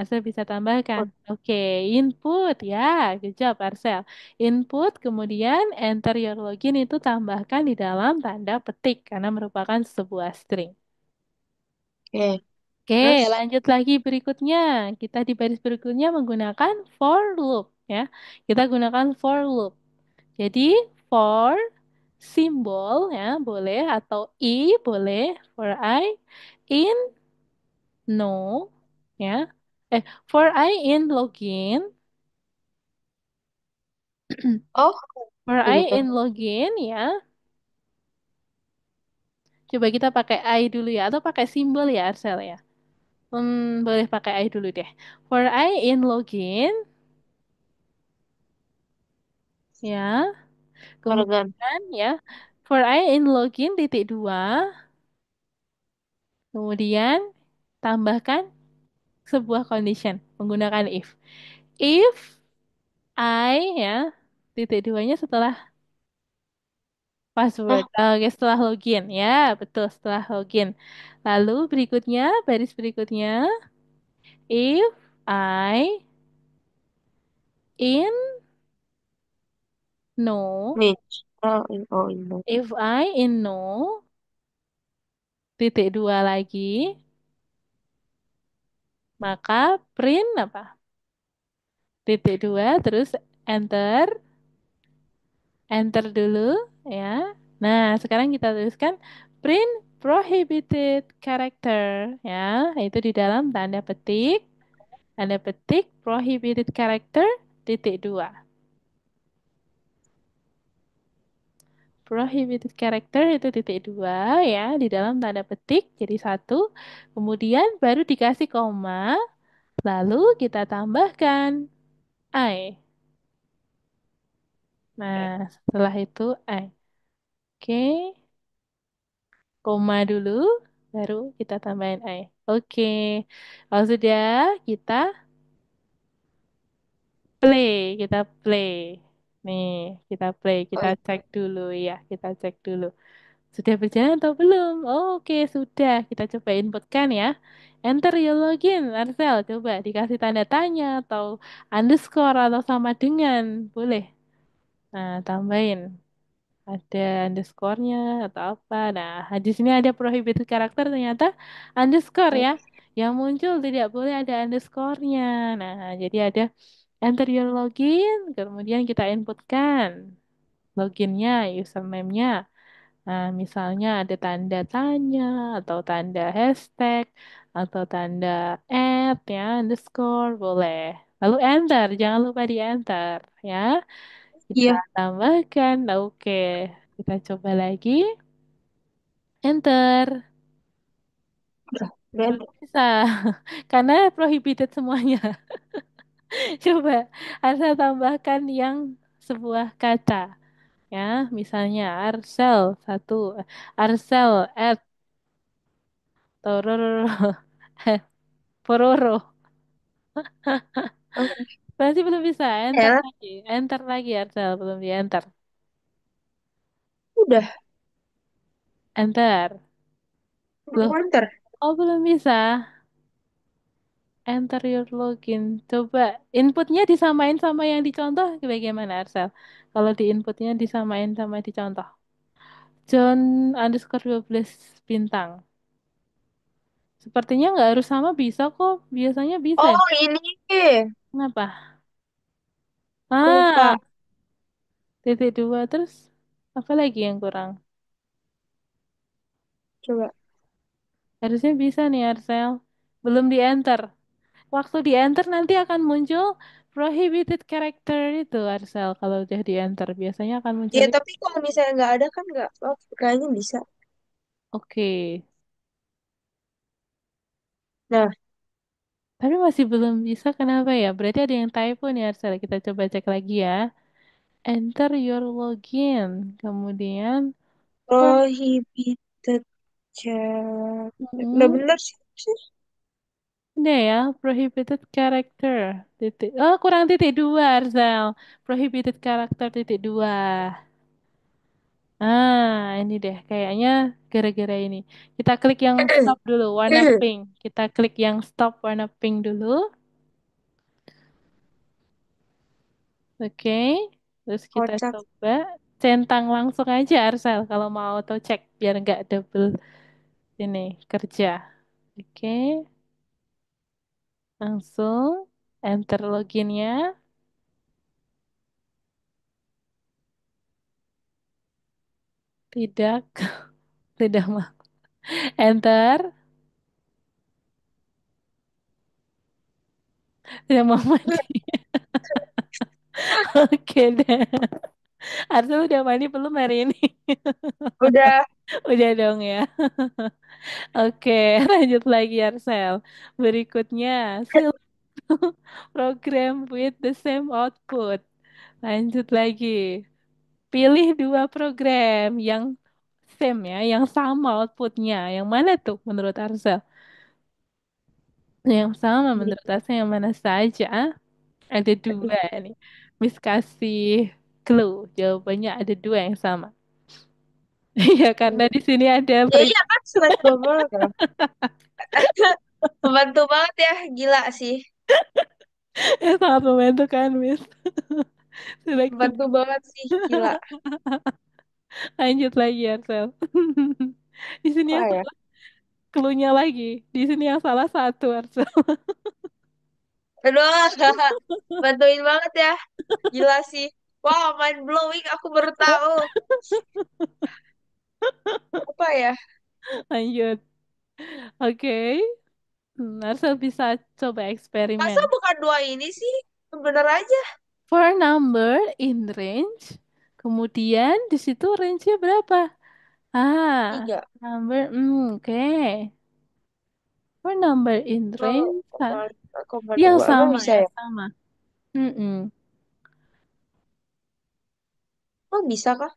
Arsel bisa tambahkan. Oke, input ya, good job Arsel. Input, kemudian enter your login itu tambahkan di dalam tanda petik karena merupakan sebuah string. Oke. Oke, Terus lanjut lagi berikutnya. Kita di baris berikutnya menggunakan for loop ya. Kita gunakan for loop. Jadi for simbol ya boleh atau I boleh for I in no ya. For I in login, oh for I begitu. in login ya. Coba kita pakai I dulu ya atau pakai simbol ya Arsel ya. Boleh pakai I dulu deh. For I in login ya. Barengan. Kemudian ya, for I in login titik dua, kemudian tambahkan sebuah condition menggunakan if. If I ya, titik duanya setelah password. Hah, Oke, setelah login. Ya, betul setelah login. Lalu berikutnya, baris berikutnya, if I in no, Mitch. Oh, oh, ini. if I in no, titik dua lagi, maka print apa? Titik dua, terus enter, enter dulu ya. Nah, sekarang kita tuliskan print prohibited character ya, itu di dalam tanda petik prohibited character titik dua. Prohibited character itu titik dua ya di dalam tanda petik jadi satu. Kemudian baru dikasih koma, lalu kita tambahkan I. Nah, setelah itu I. Oke. Koma dulu, baru kita tambahin I. Oke, kalau sudah kita kita play. Nih, kita play, Oh, kita iya. cek dulu ya, kita cek dulu. Sudah berjalan atau belum? Oke, sudah. Kita coba inputkan ya. Enter your login, Marcel. Coba dikasih tanda tanya atau underscore atau sama dengan. Boleh. Nah, tambahin. Ada underscore-nya atau apa. Nah, di sini ada prohibited karakter ternyata underscore ya. Yang muncul tidak boleh ada underscore-nya. Nah, jadi ada enter your login, kemudian kita inputkan loginnya, username-nya. Nah, misalnya ada tanda tanya atau tanda hashtag atau tanda ya, underscore boleh. Lalu enter, jangan lupa di enter ya. Kita Iya. tambahkan. Oke, kita coba lagi. Enter. Udah. Belum bisa. Karena prohibited semuanya. Coba Arsel tambahkan yang sebuah kata. Ya, misalnya Arsel satu. Arsel at Tororo. Pororo. Oke. Berarti belum bisa. Enter Elah, lagi. Enter lagi Arsel. Belum di enter. udah. Enter. Loh. Enter. Oh, belum bisa. Enter your login. Coba inputnya disamain sama yang dicontoh bagaimana Arsel? Kalau di inputnya disamain sama dicontoh. John underscore 12 bintang. Sepertinya nggak harus sama bisa kok. Biasanya bisa. Oh, ini. Kenapa? Lupa. Ah, titik dua terus apa lagi yang kurang? Coba. Harusnya bisa nih Arsel. Belum di enter. Waktu di enter nanti akan muncul prohibited character itu Arsel. Kalau udah di enter biasanya akan muncul Ya, itu. tapi kalau misalnya nggak ada kan nggak. Oh, kayaknya bisa. Oke. Nah, Tapi masih belum bisa kenapa ya? Berarti ada yang typo nih Arsel. Kita coba cek lagi ya. Enter your login. Kemudian for prohibited chat. Udah hmm, bener sih. udah ya, prohibited character. Titik. Oh, kurang titik dua Arsel. Prohibited character titik dua. Ini deh kayaknya gara-gara ini. Kita klik yang stop dulu warna pink. Kita klik yang stop warna pink dulu. Oke, terus kita Kocak. coba centang langsung aja Arsel kalau mau auto check biar nggak double ini kerja. Oke, langsung enter loginnya. Tidak, tidak mau. Enter, tidak mau mandi. Oke deh. Arsel udah mandi belum hari ini? Udah. Udah dong ya. Oke, lanjut lagi Arsel. Berikutnya, select program with the same output. Lanjut lagi. Pilih dua program yang same ya, yang sama outputnya. Yang mana tuh menurut Arsel? Yang sama menurut Arsel yang mana saja? Ada Aduh. dua nih. Miss kasih clue. Jawabannya ada dua yang sama. Iya, karena di sini ada Ya iya kan SpongeBob ya. Membantu banget ya, gila sih. yang sangat membantu kan, Miss. Selected. Membantu banget sih, gila. Lanjut lagi, Arsel. Di sini yang Wah ya. salah clue-nya lagi. Di sini yang salah satu, Arsel. Aduh, bantuin banget ya. Gila sih. Wow, mind blowing. Aku baru tahu. Apa ya? Lanjut. Oke. Arsel bisa coba Masa eksperimen. bukan dua ini sih? Bener aja. For number in range. Kemudian di situ range-nya berapa? Ah, Tiga. number. Oke. For number in range. 0,5,2. Yang Emang sama bisa ya, ya? sama. Mm-mm. Oh, bisa kah?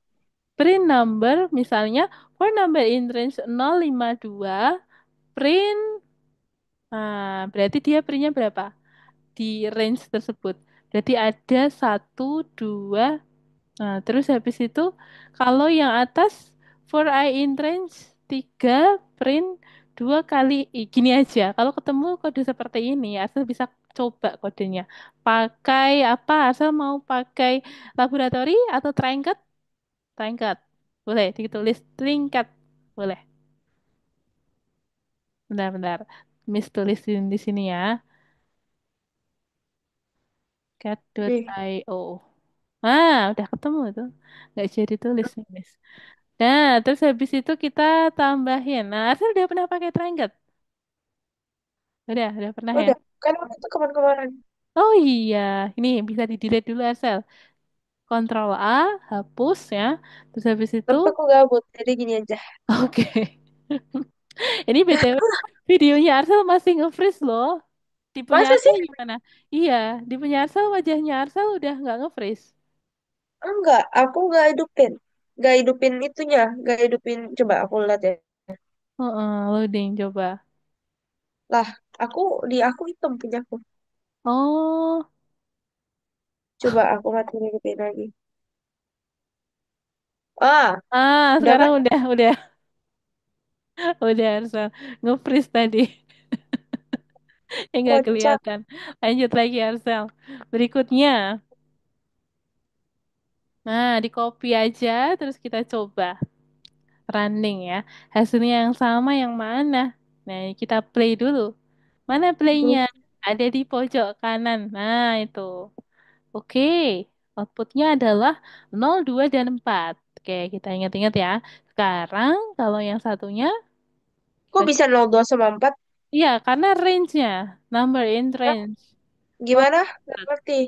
Print number, misalnya, for number in range 052, print, berarti dia printnya berapa? Di range tersebut. Berarti ada satu, dua, terus habis itu, kalau yang atas, for I in range 3, print 2 kali, gini aja. Kalau ketemu kode seperti ini, asal bisa coba kodenya. Pakai apa? Asal mau pakai laboratori atau trinket? Trinket. Boleh ditulis trinket. Boleh. Bentar-bentar. Miss tulisin di sini ya. Nih. Cat.io. Udah ketemu tuh. Nggak jadi tulis nih, Miss. Nah, terus habis itu kita tambahin. Nah, Arsel udah pernah pakai Trinket? Udah pernah ya? Udah. Kan waktu itu kemarin-kemarin. Oh iya, ini bisa di-delete dulu Arsel. Ctrl A, hapus ya. Terus habis itu, Tapi aku gabut. Jadi gini aja. oke. Ini BTW videonya Arsel masih nge-freeze loh. Tipenya Masa Arsel sih? gimana? Iya, tipenya Arsel wajahnya Arsel udah nggak nge-freeze. Enggak. Aku nggak hidupin. Nggak hidupin itunya. Nggak hidupin. Coba aku lihat ya. Heeh, loading coba. Lah, aku hitam punya aku. Oh, Coba aku matiin hidupin lagi. Ah, udah sekarang kan? udah Arsel nge-freeze tadi. Nggak Kocak. kelihatan. Lanjut lagi Arsel. Berikutnya, di copy aja, terus kita coba running ya. Hasilnya yang sama yang mana? Nah, kita play dulu. Mana playnya? Aduh. Ada di pojok kanan. Nah, itu. Oke, outputnya adalah 0, 2, dan 4. Oke, kita ingat-ingat ya. Sekarang, kalau yang satunya, Kok bisa 02 sama 4? iya, karena range-nya, number in Hah? range. Gimana? Nggak ngerti.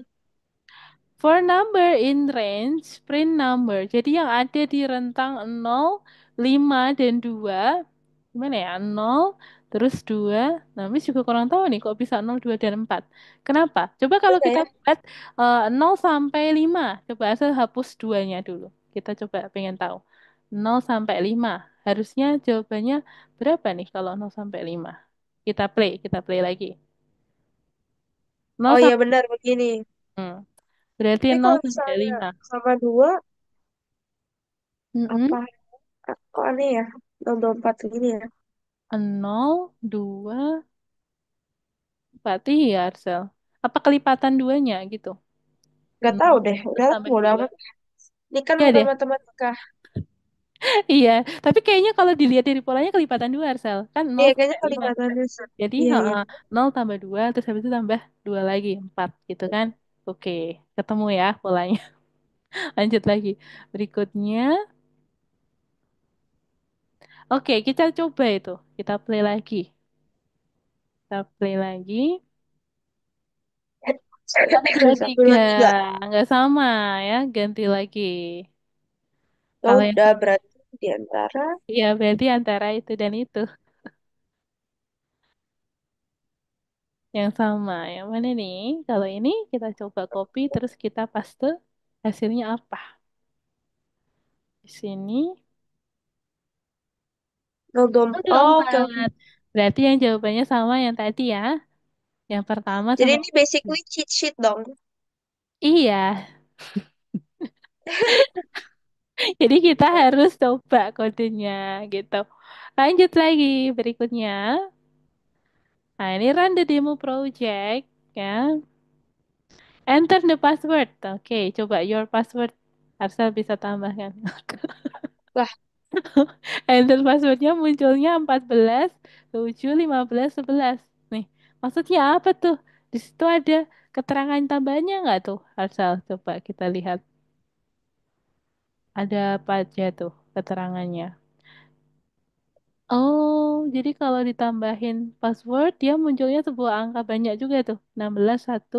For number in range, print number. Jadi yang ada di rentang 0, 5, dan 2. Gimana ya? 0, terus 2. Nah, Miss juga kurang tahu nih kok bisa 0, 2, dan 4. Kenapa? Coba kalau Enggak kita ya? buat 0 sampai 5. Coba asal hapus 2-nya dulu. Kita coba pengen tahu. 0 sampai 5. Harusnya jawabannya berapa nih kalau 0 sampai 5? Kita play lagi. 0 Oh iya sampai benar begini. berarti Tapi 0 kalau sampai misalnya 5. sama 2, Mm-mm. apa? Kok aneh ya? 024 segini ya? 0, 2, 4 iya Arsel. Apa kelipatan duanya gitu? Gak tahu deh. 6 Udahlah, tambah bodo 2. amat. Ini kan Iya bukan deh. matematika. Iya, tapi kayaknya kalau dilihat dari polanya kelipatan 2, Arsel. Kan nol Iya, kayaknya sampai 5. kelihatannya sih. Jadi, Iya, iya. 0 tambah 2, terus habis itu tambah 2 lagi, 4 gitu kan. Oke, ketemu ya polanya. Lanjut lagi. Berikutnya, oke, kita coba itu. Kita play lagi. Kita play lagi. Satu, dua, Satu, tiga. dua, tiga. Nggak sama ya, ganti lagi. Ya Kalau yang udah, berarti di antara iya berarti antara itu dan itu. Yang sama. Yang mana nih? Kalau ini kita coba copy terus kita paste hasilnya apa? Di sini Oh, oke, oke. 24. Berarti yang jawabannya sama yang tadi ya. Yang pertama Jadi sama. ini basically cheat sheet dong. Iya, jadi kita harus coba kodenya gitu. Lanjut lagi berikutnya. Nah, ini run the demo project ya. Enter the password. Oke, coba your password. Arsel bisa tambahkan. Lah, Enter passwordnya munculnya 14, 7, 15, 11. Nih, maksudnya apa tuh? Di situ ada keterangan tambahnya nggak tuh? Arsel, coba kita lihat. Ada apa aja tuh keterangannya? Oh, jadi kalau ditambahin password, dia munculnya sebuah angka banyak juga tuh. 16, 1.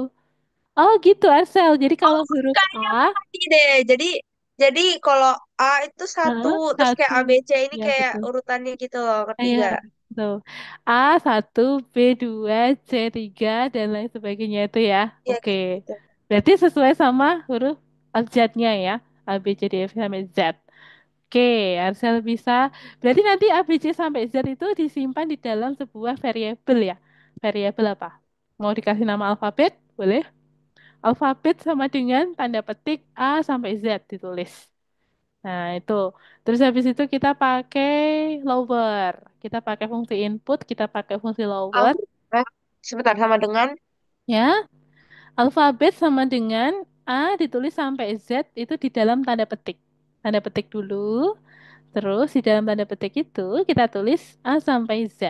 Oh gitu, Arsel. Jadi kalau huruf A, kayaknya ngerti deh. Jadi kalau A itu satu, terus kayak satu. A, B, C ini Ya, kayak betul. urutannya gitu loh. Ngerti Iya, nggak? betul. A satu, B 2, C 3 dan lain sebagainya itu ya. Iya, Oke. kayak gitu. Berarti sesuai sama huruf abjadnya ya. A, B, C, D, E, F sampai Z. Oke, Arsel bisa. Berarti nanti A, B, C sampai Z itu disimpan di dalam sebuah variabel ya. Variabel apa? Mau dikasih nama alfabet? Boleh. Alfabet sama dengan tanda petik A sampai Z ditulis. Nah, itu. Terus habis itu kita pakai lower. Kita pakai fungsi input, kita pakai fungsi lower. Eh, sebentar, sama dengan Ya, alfabet sama dengan A ditulis sampai Z itu di dalam tanda petik. Tanda petik dulu. Terus di dalam tanda petik itu kita tulis A sampai Z.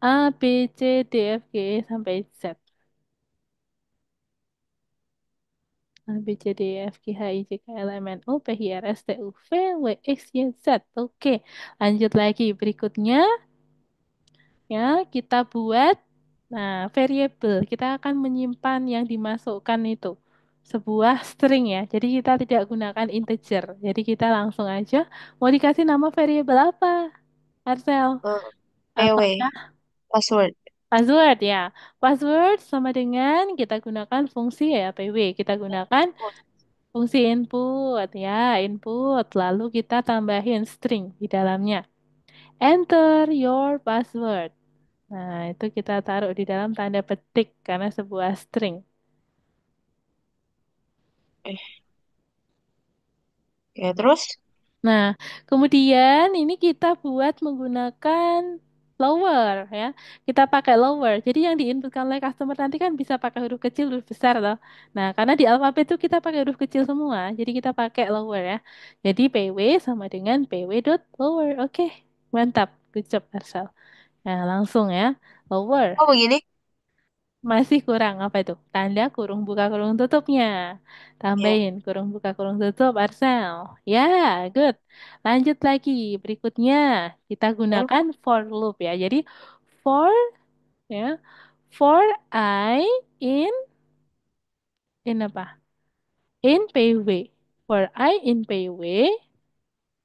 A, B, C, D, F, G sampai Z. A, B, C, D, E, F, G, H, I, J, K, L, M, N, O, P, Q, R, S, T, U, V, W, X, Y, Z. Oke, lanjut lagi. Berikutnya ya kita buat variabel. Kita akan menyimpan yang dimasukkan itu sebuah string ya. Jadi kita tidak gunakan integer. Jadi kita langsung aja mau dikasih nama variabel apa, Marcel? PW, Apakah password. password ya? Password sama dengan kita gunakan fungsi ya PW. Kita gunakan fungsi input ya, input. Lalu kita tambahin string di dalamnya. Enter your password. Nah, itu kita taruh di dalam tanda petik karena sebuah string. Eh, ya terus? Nah, kemudian ini kita buat menggunakan lower ya. Kita pakai lower. Jadi yang diinputkan oleh customer nanti kan bisa pakai huruf kecil, huruf besar loh. Nah, karena di alfabet itu kita pakai huruf kecil semua. Jadi kita pakai lower ya. Jadi PW sama dengan PW dot lower. Oke, mantap. Good job, Arsal. Nah, langsung ya. Lower. Oh, begini? Masih kurang apa itu? Tanda kurung buka kurung tutupnya. Ya. Tambahin kurung buka kurung tutup, Arsel. Ya, good. Lanjut lagi. Berikutnya, kita Hmm? gunakan for loop ya. Jadi, for ya, for I in apa? In PW. For I in PW,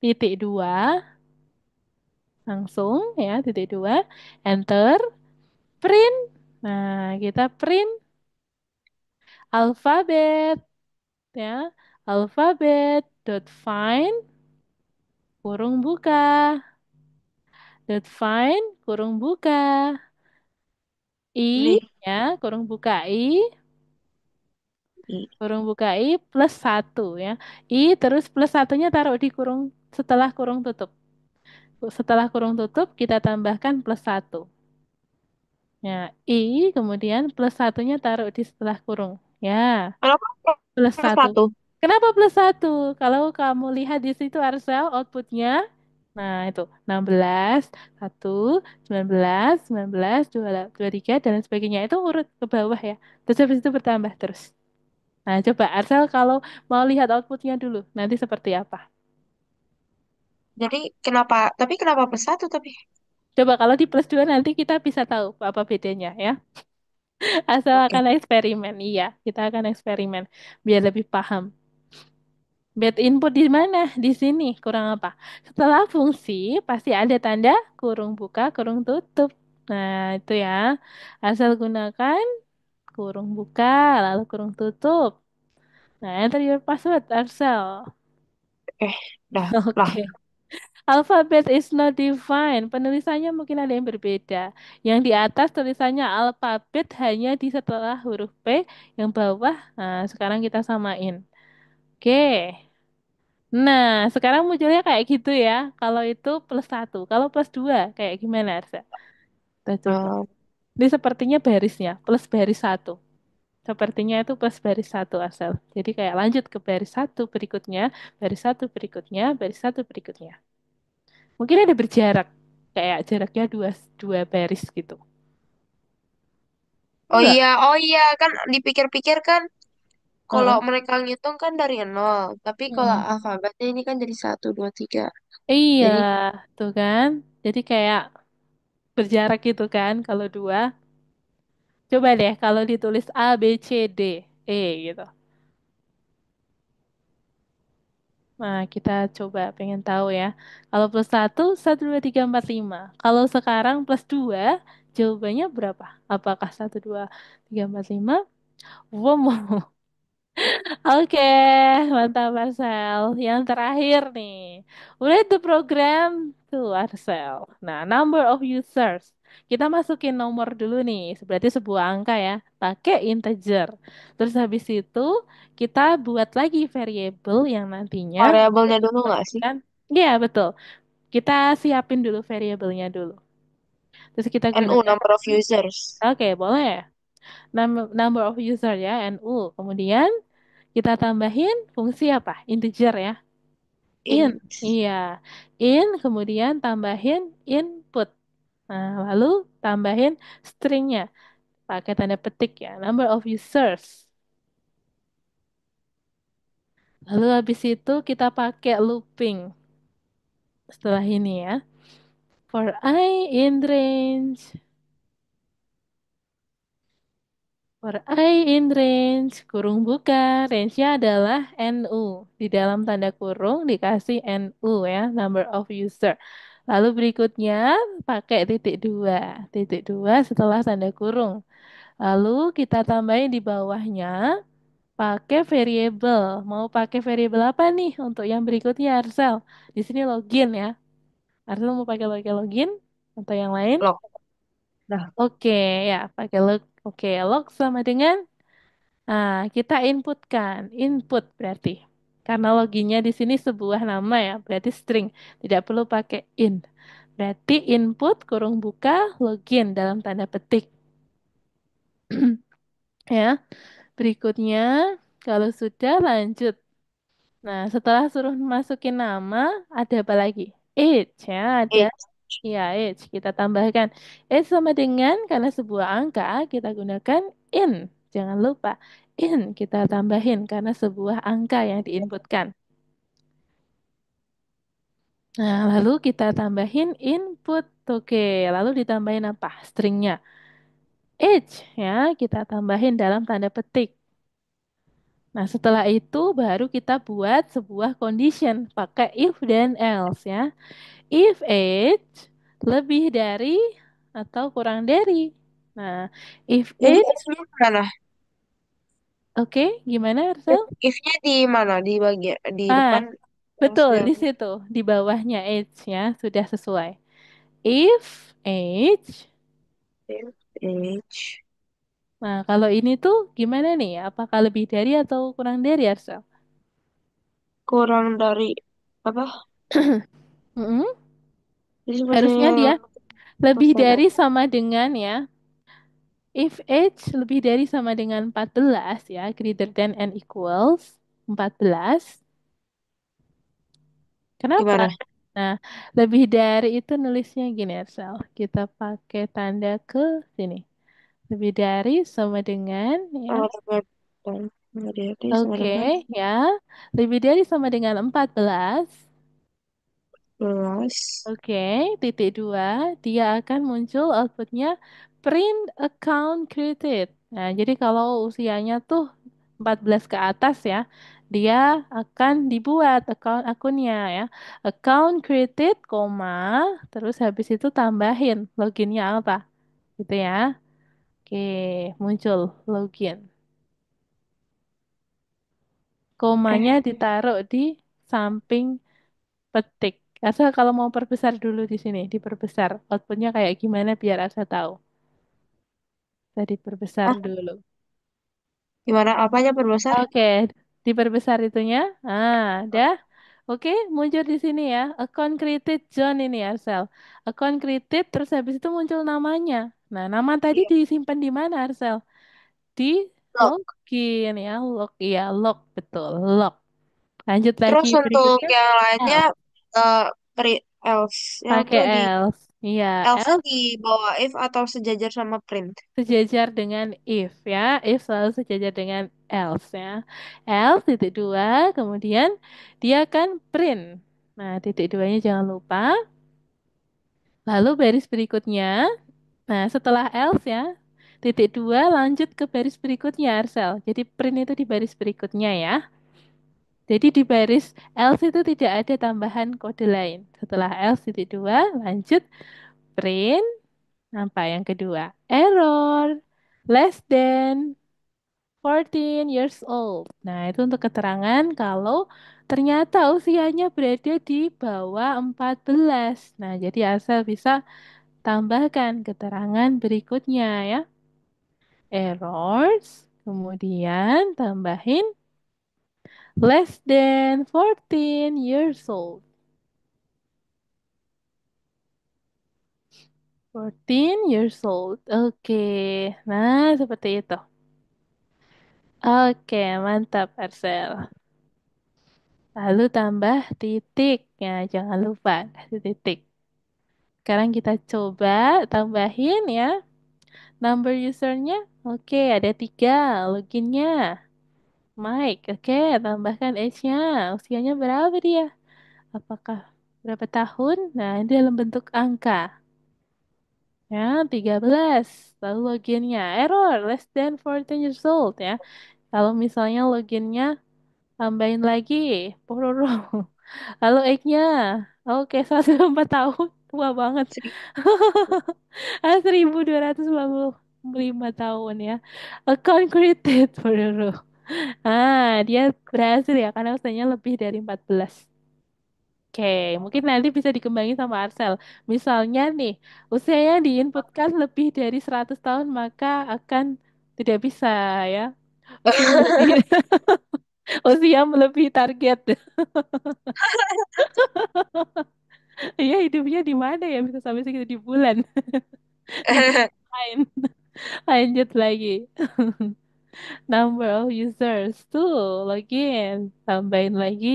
titik dua, langsung ya, titik dua. Enter, print. Nah, kita print alfabet. Ya, alfabet dot find kurung buka dot find kurung buka i Ini. ya kurung buka i I. kurung buka i plus satu ya i terus plus satunya taruh di kurung setelah kurung tutup kita tambahkan plus satu ya i kemudian plus satunya taruh di setelah kurung Ya, Kenapa plus plus satu. satu? Kenapa plus satu? Kalau kamu lihat di situ Arsel, outputnya, nah itu 16, 1, 19, 19, 23, dan lain sebagainya. Itu urut ke bawah ya. Terus habis itu bertambah terus. Nah, coba Arsel kalau mau lihat outputnya dulu, nanti seperti apa? Jadi kenapa plus satu tapi? Coba kalau di plus 2 nanti kita bisa tahu apa bedanya ya. Asal Oke. akan eksperimen, iya, kita akan eksperimen biar lebih paham. Bed input di mana? Di sini. Kurang apa? Setelah fungsi, pasti ada tanda kurung buka, kurung tutup. Nah, itu ya. Asal gunakan kurung buka, lalu kurung tutup. Nah, enter your password, Arsel. Eh, dah lah. Oke. Alphabet is not defined. Penulisannya mungkin ada yang berbeda. Yang di atas tulisannya alfabet hanya di setelah huruf P, yang bawah. Nah, sekarang kita samain. Oke. Nah, sekarang munculnya kayak gitu ya. Kalau itu plus satu. Kalau plus dua, kayak gimana, Arsa? Kita coba. Eh, Ini sepertinya barisnya, plus baris satu. Sepertinya itu plus baris satu asal. Jadi kayak lanjut ke baris satu berikutnya, baris satu berikutnya, baris satu berikutnya. Mungkin ada berjarak, kayak jaraknya dua, dua baris gitu. Enggak? oh iya kan dipikir-pikir kan kalau Heeh. mereka ngitung kan dari nol, tapi kalau Mm. alfabetnya ini kan dari satu, dua, tiga. Iya, Jadi, tuh kan. Jadi kayak berjarak gitu kan kalau dua. Coba deh kalau ditulis A, B, C, D, E gitu. Nah, kita coba pengen tahu ya. Kalau plus satu, satu, dua, tiga, empat, lima. Kalau sekarang plus dua, jawabannya berapa? Apakah satu, dua, tiga, empat, lima? Wow, oke, mantap Marcel. Yang terakhir nih, read the program to Marcel. Nah, number of users. Kita masukin nomor dulu nih, berarti sebuah angka ya, pakai integer. Terus habis itu kita buat lagi variable yang nantinya variabelnya dulu nggak sih? kan? Iya, betul. Kita siapin dulu variabelnya dulu. Terus kita NU, gunakan. number of users. Oke, boleh. Number of user ya, NU. Kemudian kita tambahin fungsi apa? Integer ya. In. In. Iya. In, kemudian tambahin input. Nah, lalu tambahin stringnya. Pakai tanda petik ya. Number of users. Lalu habis itu kita pakai looping. Setelah ini ya. For I in range. For I in range, kurung buka, range-nya adalah NU. Di dalam tanda kurung dikasih NU ya, number of user. Lalu berikutnya pakai titik dua. Titik dua setelah tanda kurung. Lalu kita tambahin di bawahnya pakai variable. Mau pakai variable apa nih untuk yang berikutnya, Arsel? Di sini login ya. Arsel mau pakai login atau yang lain? Lock. Dah. Oke, ya, pakai log. Oke, log sama dengan. Nah, kita inputkan, input berarti. Karena loginnya di sini sebuah nama ya, berarti string. Tidak perlu pakai in. Berarti input kurung buka login dalam tanda petik. Ya, berikutnya kalau sudah lanjut. Nah, setelah suruh masukin nama, ada apa lagi? Age ya, ada. Eh, Ya, age. Kita tambahkan. Age sama dengan, karena sebuah angka, kita gunakan in. Jangan lupa. In kita tambahin karena sebuah angka yang diinputkan. Nah, lalu kita tambahin input. Oke, lalu ditambahin apa? Stringnya. Age ya, kita tambahin dalam tanda petik. Nah, setelah itu baru kita buat sebuah condition pakai if dan else ya. If age lebih dari atau kurang dari. Nah, if jadi age, if-nya mana? oke, gimana Arsel? If-nya di mana? Di bagian di Ah, depan betul else-nya. di situ di bawahnya age ya sudah sesuai. If age, If age nah kalau ini tuh gimana nih? Apakah lebih dari atau kurang dari Arsel? kurang dari apa? Mm-mm. Jadi Harusnya sepertinya dia lebih persen. dari sama dengan ya. If age lebih dari sama dengan 14 ya, greater than and equals 14. Kenapa? Gimana? Nah, lebih dari itu nulisnya gini, Ersel. Kita pakai tanda ke sini. Lebih dari sama dengan ya. Sama dengan dari sama Oke, dengan ya. Lebih dari sama dengan 14. 11. Oke, titik dua, dia akan muncul outputnya print account created. Nah, jadi kalau usianya tuh 14 ke atas ya, dia akan dibuat account akunnya ya. Account created, koma, terus habis itu tambahin loginnya apa, gitu ya. Oke, muncul login. Komanya Eh, ditaruh di samping petik. Asal kalau mau perbesar dulu di sini, diperbesar. Outputnya kayak gimana biar Asa tahu. Saya diperbesar ah, dulu. gimana apanya perbesar? Oke, diperbesar itunya. Ah, dah. Oke, muncul di sini ya. Account created John ini ya, Arsel. Account created, terus habis itu muncul namanya. Nah, nama tadi Iya. disimpan di mana, Arsel? Di Lock. login ya, log. Iya, log. Betul, log. Lanjut lagi Terus untuk berikutnya. yang lainnya Else. else-nya Pakai tuh di else. Iya, else-nya else di bawah if atau sejajar sama print. sejajar dengan if ya. If selalu sejajar dengan else ya. Else titik dua, kemudian dia akan print. Nah, titik duanya jangan lupa. Lalu baris berikutnya, nah setelah else ya, titik dua lanjut ke baris berikutnya, Arsel. Jadi print itu di baris berikutnya ya. Jadi di baris else itu tidak ada tambahan kode lain. Setelah else titik dua, lanjut print. Apa yang kedua? Error. Less than 14 years old. Nah, itu untuk keterangan kalau ternyata usianya berada di bawah 14. Nah, jadi asal bisa tambahkan keterangan berikutnya ya. Errors, kemudian tambahin less than 14 years old. 14 years old. Oke. Nah, seperti itu. Oke, mantap, Arcel. Lalu tambah titik. Ya, jangan lupa kasih titik. Sekarang kita coba tambahin ya. Number usernya. Oke, ada 3. Loginnya. Mike. Oke, tambahkan age-nya. Usianya berapa dia? Apakah berapa tahun? Nah, ini dalam bentuk angka. Ya, 13. Lalu loginnya. Error, less than 14 years old ya. Kalau misalnya loginnya tambahin lagi. Pororo. Lalu age-nya. Oke, 104 tahun. Tua banget. Seri- 1245 tahun ya. Account created. Pororo. Dia berhasil ya karena usianya lebih dari 14. Oke, mungkin nanti bisa dikembangin sama Arcel. Misalnya nih, usianya diinputkan lebih dari 100 tahun, maka akan tidak bisa ya. Usia melebihi, usia melebihi target. Iya, hidupnya di mana ya bisa sampai segitu di bulan. Lain. Lanjut lagi. Number of users tuh, login. Tambahin lagi.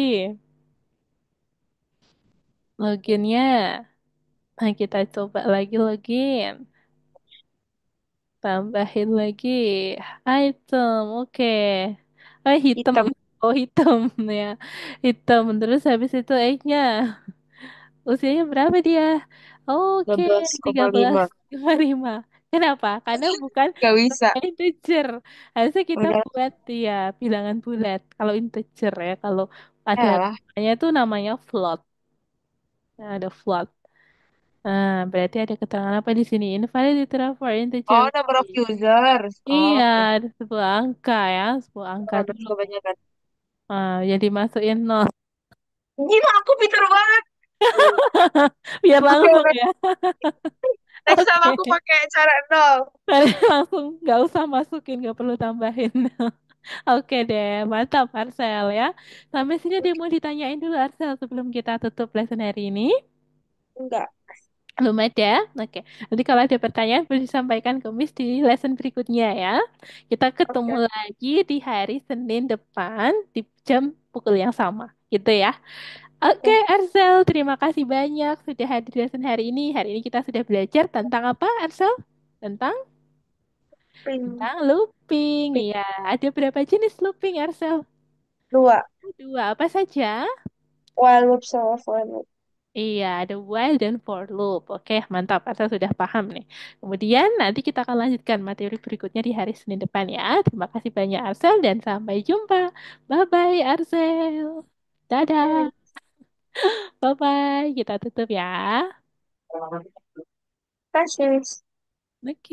Loginnya. Nah, kita coba lagi login. Tambahin lagi item, oke. Oh, hitam. Hitam. Oh, hitam ya. Hitam. Terus habis itu age-nya. Usianya berapa dia? Oke, 12,5. 13,5. Kenapa? Karena bukan Gak bisa. integer. Harusnya kita Udah. buat ya bilangan bulat. Kalau integer ya, kalau ada Ya lah. namanya itu namanya float. Nah, ada float. Nah, berarti ada keterangan apa di sini? Invalid literal for integer Oh, number of value. users. Oh, Iya, oke. ada sebuah angka ya, sebuah angka Oh, terus dulu. kebanyakan. Jadi masukin nol. Gila, aku pinter banget. Biar Oke, langsung oke. ya. Next time aku Oke. pakai cara nol. Langsung nggak usah masukin, nggak perlu tambahin. Oke deh, mantap Arcel ya. Sampai sini dia mau ditanyain dulu Arcel sebelum kita tutup lesson hari ini. Enggak. Belum ada? Oke. Nanti kalau ada pertanyaan boleh disampaikan ke Miss di lesson berikutnya ya. Kita ketemu Oke. lagi di hari Senin depan di jam pukul yang sama. Gitu ya. Oke, Oke. Arsel, terima kasih banyak sudah hadir di lesson hari ini. Hari ini kita sudah belajar tentang apa, Arsel? Tentang Pink. tentang looping. Pink. Iya, ada berapa jenis looping, Arsel? Dua. Dua, apa saja? While loop sama for loop. Iya, ada while dan for loop. Oke, mantap. Arsel sudah paham nih. Kemudian nanti kita akan lanjutkan materi berikutnya di hari Senin depan ya. Terima kasih banyak, Arsel, dan sampai jumpa. Bye-bye, Arsel. Hmm. Dadah. Bye-bye. Kita tutup ya. Kasih. Oke.